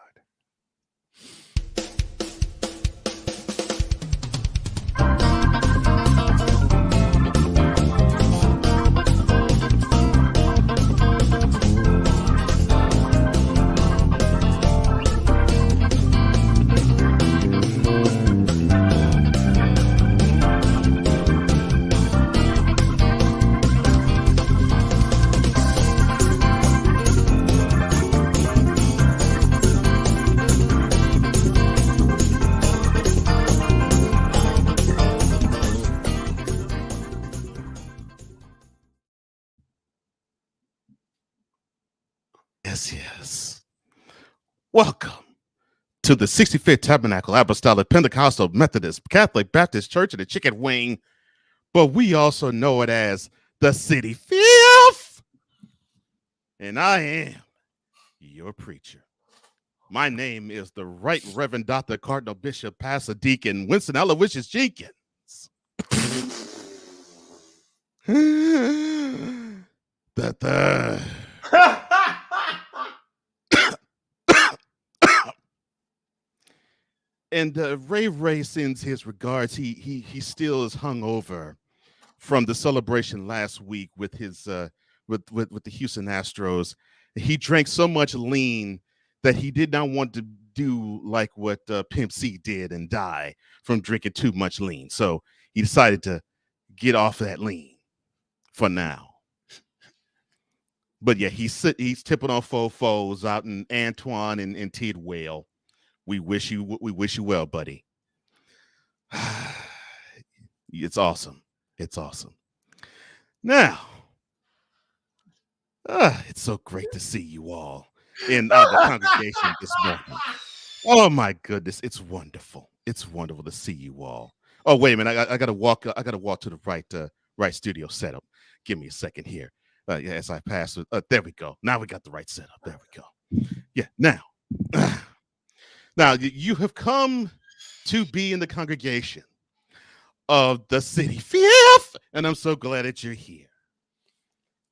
Speaker 1: Yes. Welcome to the 65th Tabernacle Apostolic Pentecostal Methodist Catholic Baptist Church of the Chicken Wing, but we also know it as the City Fifth. And I am your preacher. My name is the Right Reverend Dr. Cardinal Bishop Pastor Deacon Winston Aloysius Jenkins. The third. And Ray sends his regards. He still is hungover from the celebration last week with his with the Houston Astros. He drank so much lean that he did not want to do like what Pimp C did and die from drinking too much lean. So he decided to get off that lean for now. But yeah, he's tipping on foes out in Antoine and Tidwell. We wish you well, buddy. It's awesome. It's awesome. Now, it's so great to see you all in the congregation this morning. Oh my goodness, it's wonderful. It's wonderful to see you all. Oh, wait a minute. I gotta walk to the right studio setup. Give me a second here. As I pass it. There we go. Now we got the right setup. There we go. Yeah. Now you have come to be in the congregation of the City Fifth, and I'm so glad that you're here.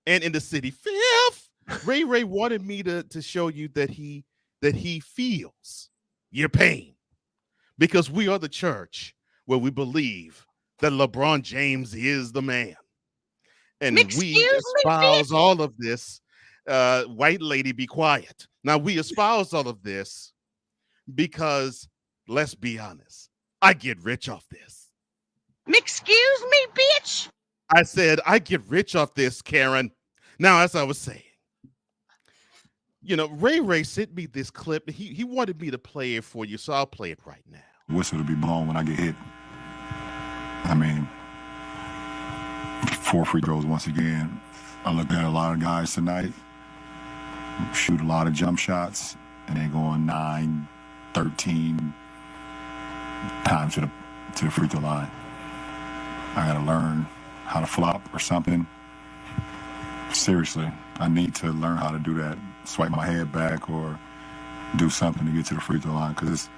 Speaker 1: And in the City Fifth, Ray wanted me to show you that he feels your pain, because we are the church where we believe that LeBron James is the man. And we espouse all of this. White lady, be quiet. Now, we espouse all of this because, let's be honest, I get rich off this.
Speaker 22: Excuse me, bitch.
Speaker 1: I said, I get rich off this, Karen. Now, as I was saying, Ray sent me this clip. He wanted me to play it for you, so I'll play it right now.
Speaker 2: The whistle will be blown when I get hit. I mean, 4 free throws once again. I looked at a lot of guys tonight, shoot a lot of jump shots, and they going 9, 13 times to the free throw line. I got to learn how to flop or something. Seriously, I need to learn how to do that. Swipe my head back or do something to get to the free throw line, because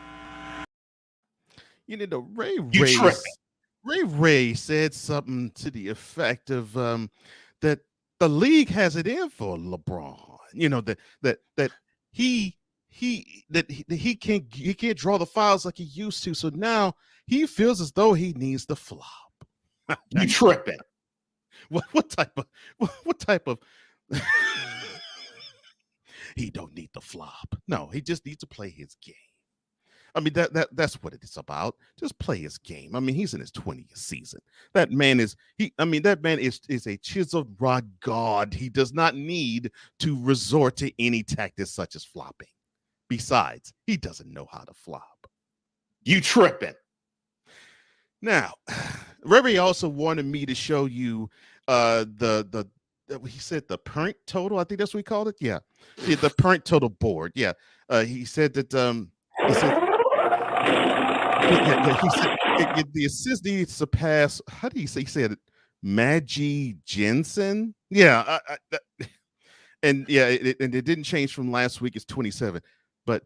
Speaker 1: Ray said something to the effect of that the league has it in for LeBron. That he can't draw the fouls like he used to. So now he feels as though he needs to flop.
Speaker 12: You tripping?
Speaker 1: What type of he don't need to flop. No, he just needs to play his game. I mean, that's what it's about. Just play his game. I mean, he's in his 20th season. That man is a chiseled rod god. He does not need to resort to any tactics such as flopping. Besides, he doesn't know how to flop.
Speaker 12: You tripping?
Speaker 1: Now, Ray also wanted me to show you he said the point total. I think that's what he called it. Yeah, the point total board. Yeah, he said that he said the assist needs to surpass. How do you say? He said Maggie Jensen. Yeah, and yeah, it didn't change from last week. It's 27, but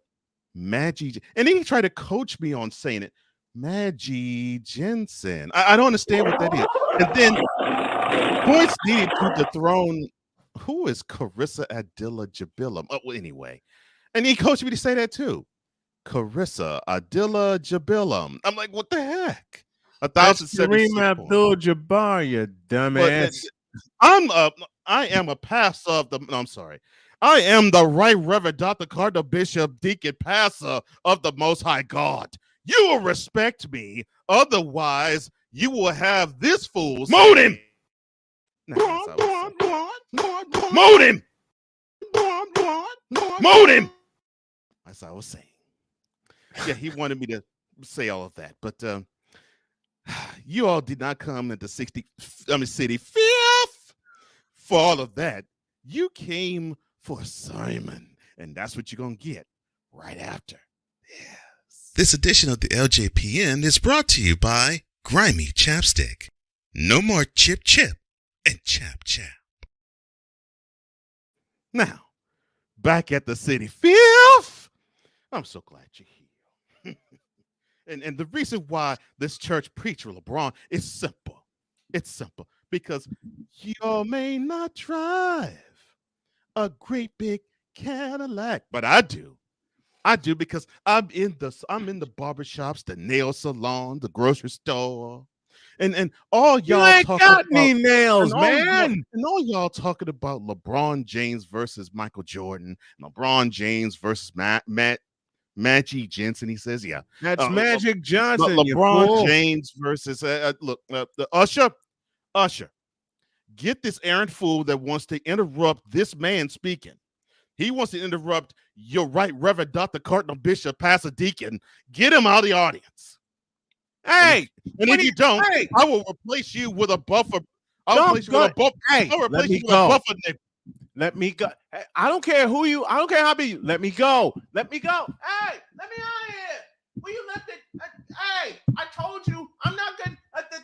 Speaker 1: Maggie. And then he tried to coach me on saying it. Maggie Jensen. I don't understand what that is. And then points needed to dethrone. Who is Carissa Adila-Jabilum? Oh, well, anyway, and he coached me to say that too. Carissa Adila-Jabilum. I'm like, what the heck? 1,076
Speaker 6: Kareem Abdul-Jabbar, you dumbass.
Speaker 1: I am a pastor of the. No, I'm sorry. I am the Right Reverend Dr. Cardinal Bishop Deacon Pastor of the Most High God. You will respect me, otherwise you will have this fool's moan him. Moan him. Moan him. As I was saying. Yeah, he wanted me to say all of that, but you all did not come into City Fifth for all of that. You came for Simon, and that's what you're gonna get right after.
Speaker 20: This edition of the LJPN is brought to you by Grimy Chapstick. No more chip and chap.
Speaker 1: Now, back at the City Fifth, I'm so glad you're here. and the reason why this church preacher LeBron is simple. It's simple because you may not drive a great big Cadillac, but I do. I do, because I'm in the barbershops, the nail salon, the grocery store, and all y'all
Speaker 6: ain't
Speaker 1: talking
Speaker 6: got
Speaker 1: about
Speaker 6: any nails, man.
Speaker 1: And all y'all talking about LeBron James versus Michael Jordan, LeBron James versus Magic Jensen. He says, yeah,
Speaker 6: that's Magic Johnson.
Speaker 1: LeBron James versus look, the Usher. Get this errant fool that wants to interrupt this man speaking. He wants to interrupt your right Reverend Dr. Cardinal Bishop, Pastor Deacon. Get him out of the audience.
Speaker 6: Hey,
Speaker 1: and if you don't,
Speaker 6: hey,
Speaker 1: I will replace you with a buffer. I'll replace you with a buffer.
Speaker 6: Hey,
Speaker 1: I'll replace
Speaker 6: let me
Speaker 1: you with a
Speaker 6: go.
Speaker 1: buffer.
Speaker 6: Let me go. Hey, I don't care who you. I don't care how big. Let me go. Let me go. Hey, let me out of here. Will you let it? Hey, I told you I'm not good at the.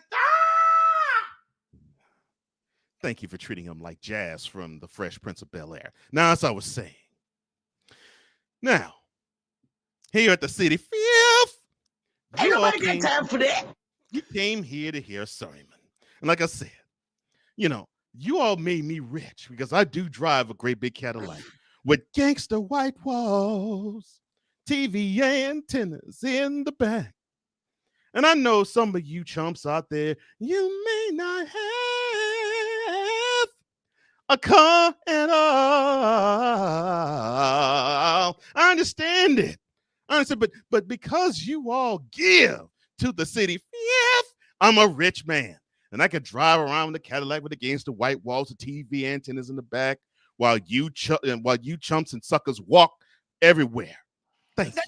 Speaker 1: Thank you for treating him like Jazz from The Fresh Prince of Bel-Air. Now, as I was saying, now here at the City Fifth,
Speaker 8: Ain't nobody got time for that.
Speaker 1: You came here to hear a sermon, and like I said, you know, you all made me rich because I do drive a great big Cadillac with gangster white walls, TV antennas in the back. And I know some of you chumps out there, you may not have a car at all. I understand it. I understand, but because you all give to the City Fifth, I'm a rich man. And I could drive around the Cadillac with against the white walls, the TV antennas in the back, while you chumps and suckers walk everywhere. Thank you.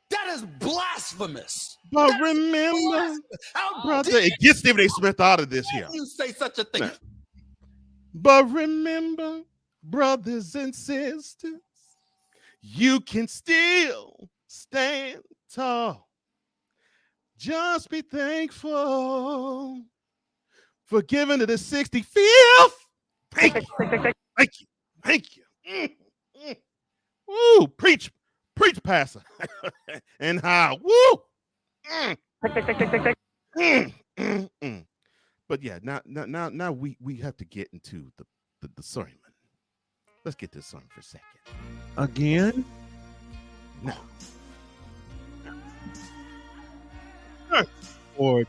Speaker 11: That is blasphemous.
Speaker 1: But remember, brother, it gets Stephen A. Smith out of this here.
Speaker 11: You say such a thing.
Speaker 1: Now, but remember, brothers and sisters, you can still stand tall. Just be thankful for giving to the 65th. Thank you. Thank you. Thank you. Woo, preach, Pastor. And how? Woo. But yeah, now we have to get into the sermon. Let's get this sermon for a second.
Speaker 6: Again?
Speaker 1: No.
Speaker 6: Or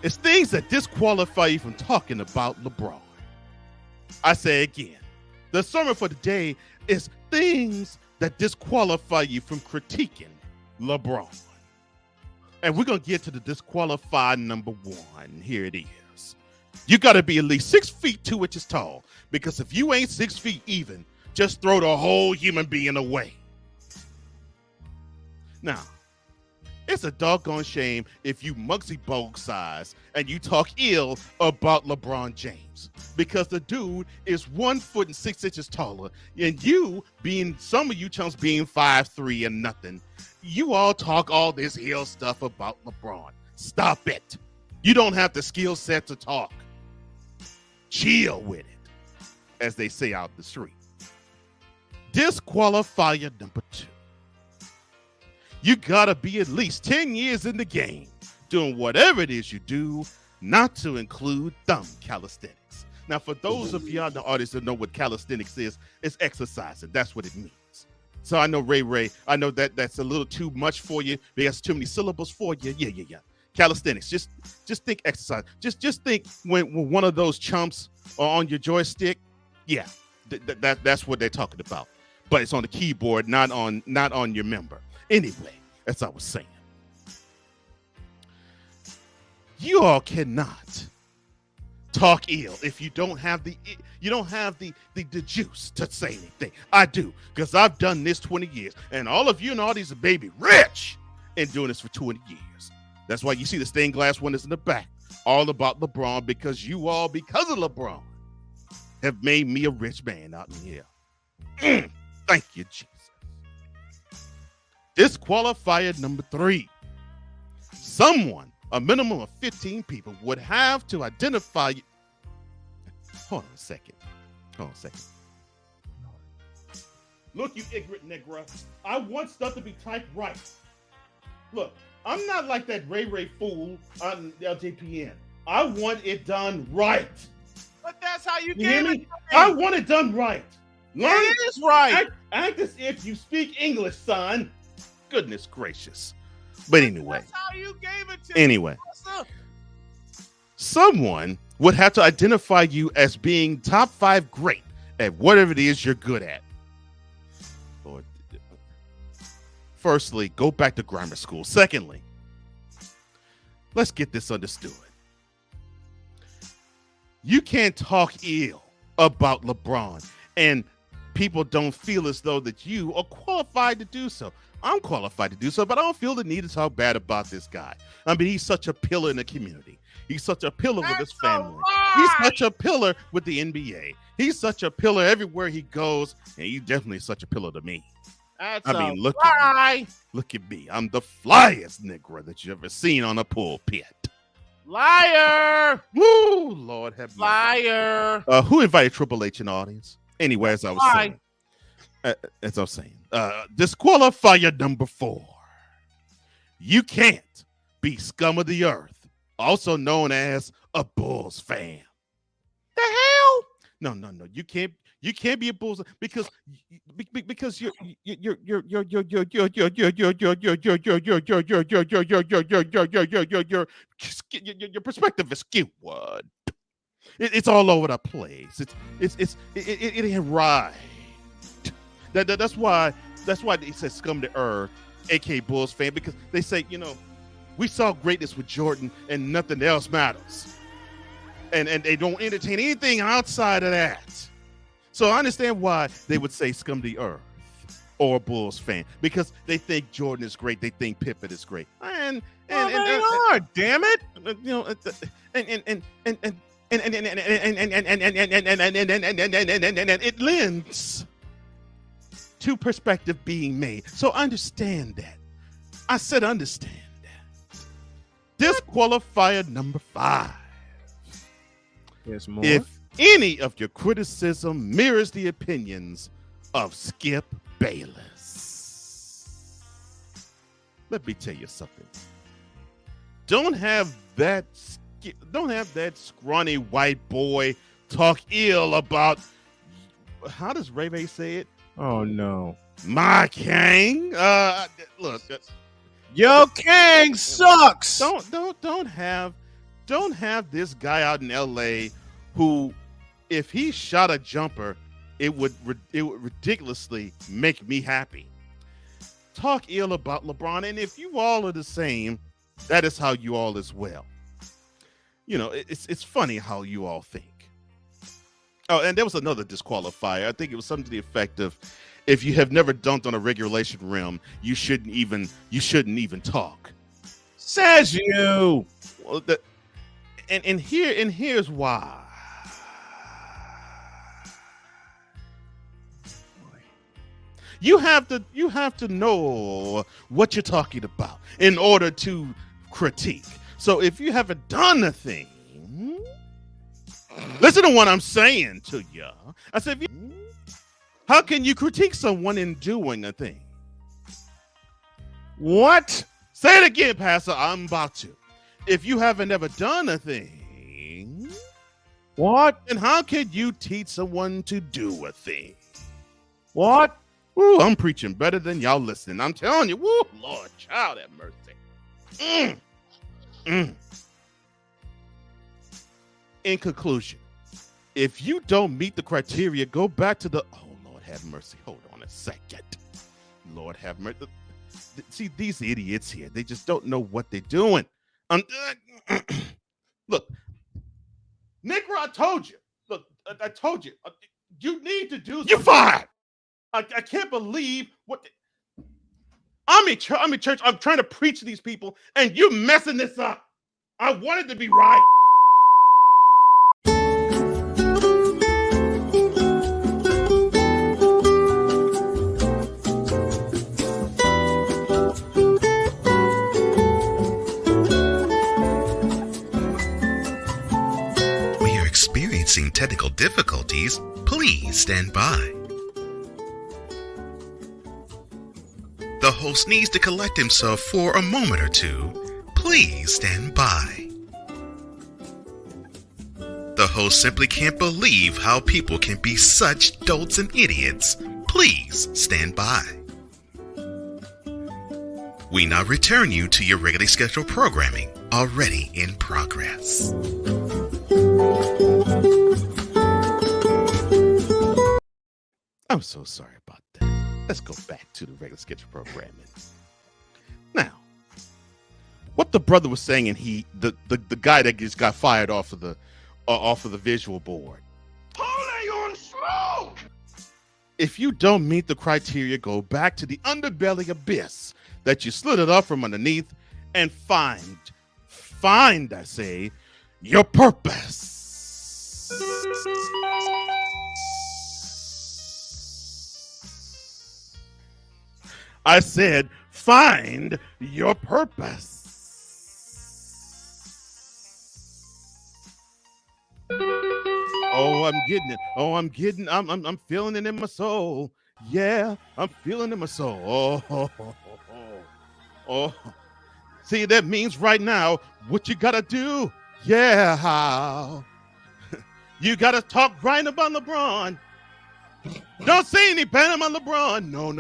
Speaker 1: it's things that disqualify you from talking about LeBron. I say again, the sermon for today is things that disqualify you from critiquing LeBron. And we're going to get to the disqualified number one. Here it is. You got to be at least 6 feet 2 inches tall, because if you ain't 6 feet even, just throw the whole human being away. Now, it's a doggone shame if you Muggsy Bogues size and you talk ill about LeBron James, because the dude is 1 foot and 6 inches taller, and you being, some of you chumps being 5'3" and nothing, you all talk all this ill stuff about LeBron. Stop it. You don't have the skill set to talk. Chill with it, as they say out the street. Disqualifier number 2. You gotta be at least 10 years in the game doing whatever it is you do, not to include thumb calisthenics. Now, for those of you out in the audience that know what calisthenics is, it's exercising. That's what it means. So I know, Ray, I know that's a little too much for you. There's too many syllables for you. Yeah. Calisthenics. Just think exercise. Just think when one of those chumps are on your joystick. Yeah, that's what they're talking about. But it's on the keyboard, not on your member. Anyway, as I was saying, you all cannot talk ill if you don't have the juice to say anything. I do, because I've done this 20 years, and all of you in the audience are baby rich in doing this for 20 years. That's why you see the stained glass windows in the back, all about LeBron, because you all, because of LeBron, have made me a rich man out in here. Thank you, Jesus. Disqualifier number 3. Someone, a minimum of 15 people, would have to identify you. Hold on a second. Look, you ignorant Negro. I want stuff to be typed right. Look, I'm not like that Ray fool on LJPN. I want it done right.
Speaker 6: But that's how you
Speaker 1: hear
Speaker 6: gave
Speaker 1: me?
Speaker 6: it.
Speaker 1: I want it done right. Learn
Speaker 6: It is right.
Speaker 1: Act as if you speak English, son. Goodness gracious. But anyway.
Speaker 6: That's how you gave it to
Speaker 1: Anyway.
Speaker 6: me.
Speaker 1: Someone would have to identify you as being top 5 great at whatever it is you're good at. Lord. Firstly, go back to grammar school. Secondly, let's get this understood. You can't talk ill about LeBron, and people don't feel as though that you are qualified to do so. I'm qualified to do so, but I don't feel the need to talk bad about this guy. I mean, he's such a pillar in the community. He's such a pillar with his family. He's such a pillar with the NBA. He's such a pillar everywhere he goes, and he's definitely such a pillar to me.
Speaker 6: That's
Speaker 1: look at me. Look at me. I'm the flyest nigger that you ever seen on a pulpit.
Speaker 6: Liar!
Speaker 1: Woo! Lord have mercy.
Speaker 6: Liar!
Speaker 1: Who invited Triple H in the audience? Anyway, as I was saying, disqualifier number 4. You can't be scum of the earth, also known as a Bulls fan.
Speaker 6: The hell?
Speaker 1: No. You can't be a Bulls because your perspective is skewed. It's all over the place. It ain't right. That's why they say scum the earth, aka Bulls fan, because they say, we saw greatness with Jordan and nothing else matters. And they don't entertain anything outside of that. So I understand why they would say scum the earth or Bulls fan, because they think Jordan is great, they think Pippen is great. And
Speaker 6: they are, damn it.
Speaker 1: It lends to perspective being made. So understand that. I said understand that. Disqualifier number 5.
Speaker 6: There's more.
Speaker 1: If any of your criticism mirrors the opinions of Skip Bayless, let me tell you something. Don't have that scrawny white boy talk ill about, how does Ray say it?
Speaker 6: Oh no,
Speaker 1: my Kang. Look,
Speaker 6: yo, Kang sucks.
Speaker 1: Don't have this guy out in LA who, if he shot a jumper, it would ridiculously make me happy. Talk ill about LeBron, and if you all are the same, that is how you all as well. It's funny how you all think. Oh, and there was another disqualifier. I think it was something to the effect of, if you have never dunked on a regulation rim, you shouldn't even talk.
Speaker 6: Says you.
Speaker 1: Well, here's why. You have to know what you're talking about in order to critique. So if you haven't done a thing, listen to what I'm saying to you. I said, how can you critique someone in doing a thing?
Speaker 6: What?
Speaker 1: Say it again, Pastor. I'm about to. If you haven't ever done a thing,
Speaker 6: what?
Speaker 1: And how can you teach someone to do a thing?
Speaker 6: What?
Speaker 1: Ooh, I'm preaching better than y'all listening. I'm telling you, woo, Lord, child have mercy. In conclusion, if you don't meet the criteria, go back to the, oh, Lord have mercy. Hold on a second. Lord have mercy. See, these idiots here, they just don't know what they're doing. Look, Negro, I told you. Look, I told you. You need to do something. You're fired. I can't believe what I'm in church. I'm trying to preach to these people, and you're messing this up. I wanted to be right.
Speaker 20: We are experiencing technical difficulties. Please stand by. The host needs to collect himself for a moment or two. Please stand by. The host simply can't believe how people can be such dolts and idiots. Please stand by. We now return you to your regularly scheduled programming, already in progress.
Speaker 1: I'm so sorry about that. Let's go back to the regular schedule programming. Now, what the brother was saying, and the guy that just got fired off of the visual board.
Speaker 5: Holy on smoke!
Speaker 1: If you don't meet the criteria, go back to the underbelly abyss that you slid it up from underneath and find, I say, your purpose. I said, find your purpose. Oh, I'm getting it. Oh, I'm feeling it in my soul. Yeah, I'm feeling it in my soul. Oh. See, that means right now, what you gotta do? Yeah, how? You gotta talk right about LeBron. Don't say any bad about LeBron. No.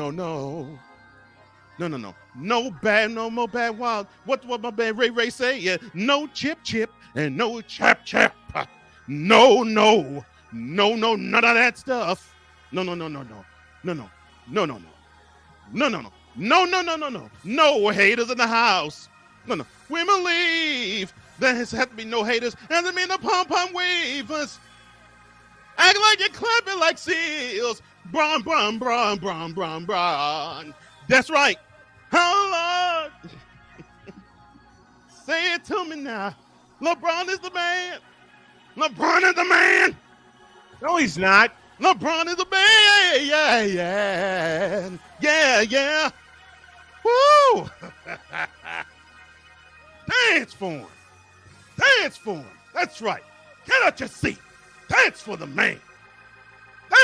Speaker 1: No more bad wild. What my man Ray say? Yeah, no chip and no chap. No, none of that stuff. No. No haters in the house. No. Women leave. There has to be no haters. And I mean the pom-pom wavers. Act like you're clapping like seals. Bron. That's right. Oh, Lord. Say it to me now. LeBron is the man. LeBron is the man.
Speaker 6: No, he's not.
Speaker 1: LeBron is the man. Yeah. Woo. Dance for him. That's right. Get out your seat. Dance for the man.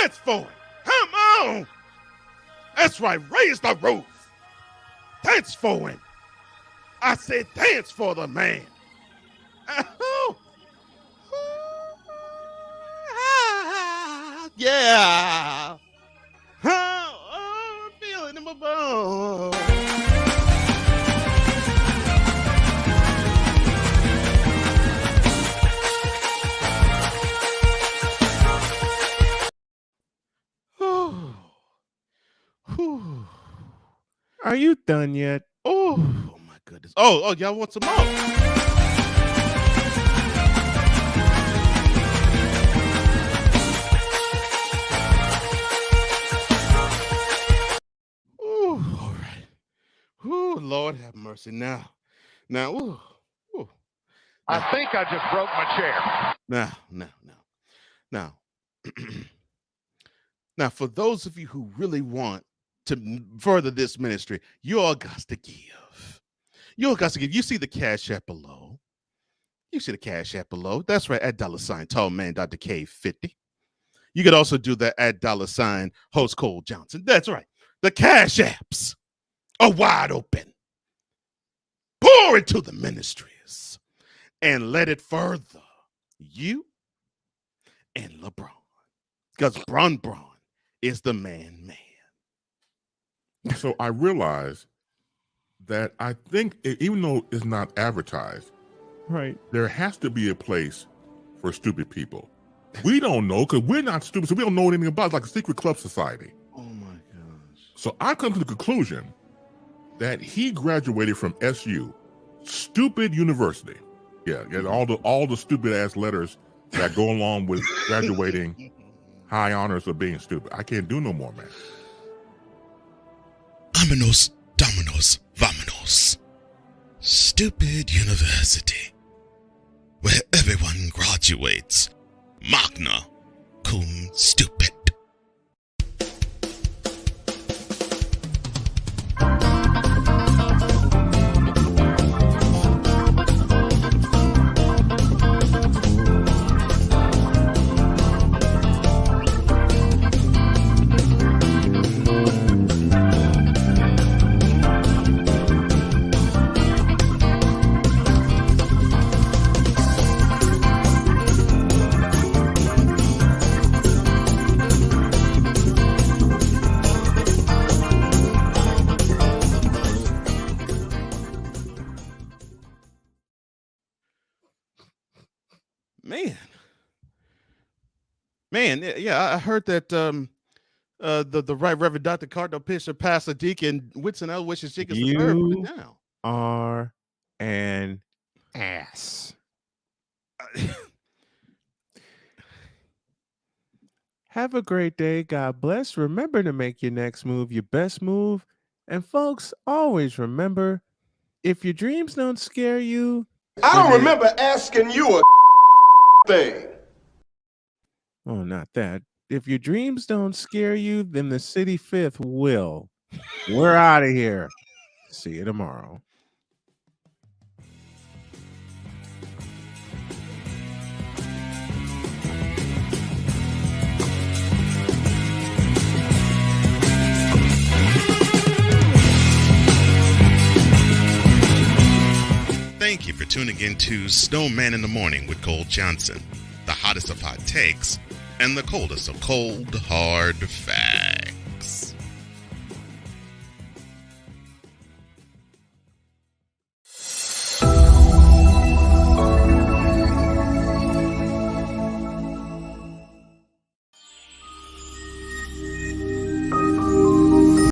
Speaker 1: Dance for him. Come on. That's right. Raise the roof. Dance for him. I said dance for the man. Yeah. I'm feeling in my bones.
Speaker 6: Are you done yet?
Speaker 1: Oh my goodness. Oh, y'all want some more? Ooh, all right. Ooh, Lord have mercy. Now, ooh.
Speaker 5: I think I just broke my chair.
Speaker 1: Now. Now, for those of you who really want to further this ministry, you all got to give. You see the Cash App below. That's right, at $ Tallman Dr. K50. You could also do that at $ Host Cole Johnson. That's right. The Cash Apps are wide open. Pour into the ministries and let it further you and LeBron. Because Bron is the man.
Speaker 15: So I realized that I think, even though it's not advertised,
Speaker 6: right,
Speaker 15: there has to be a place for stupid people. We don't know because we're not stupid, so we don't know anything about it. It's like a secret club society.
Speaker 1: Oh my gosh.
Speaker 15: So I come to the conclusion that he graduated from SU, stupid university. Yeah, all the stupid ass letters that go along with graduating high honors of being stupid. I can't do no more, man.
Speaker 20: Aminos, dominos, vamonos. Stupid university, where everyone graduates magna cum stupid.
Speaker 1: Man, yeah, I heard that the Right Reverend Dr. Cardinal Bishop, Pastor Deacon Whitson L. wishes chickens to serve. Put it down.
Speaker 6: Are and ass. Have a great day. God bless. Remember to make your next move your best move. And folks, always remember, if your dreams don't scare you,
Speaker 5: I don't remember asking you a thing.
Speaker 6: Oh, not that. If your dreams don't scare you, then the City Fifth will. We're out of here. See you tomorrow.
Speaker 10: Thank you for tuning in to Snowman in the Morning with Cole Johnson, the hottest of hot takes and the coldest of cold, hard facts.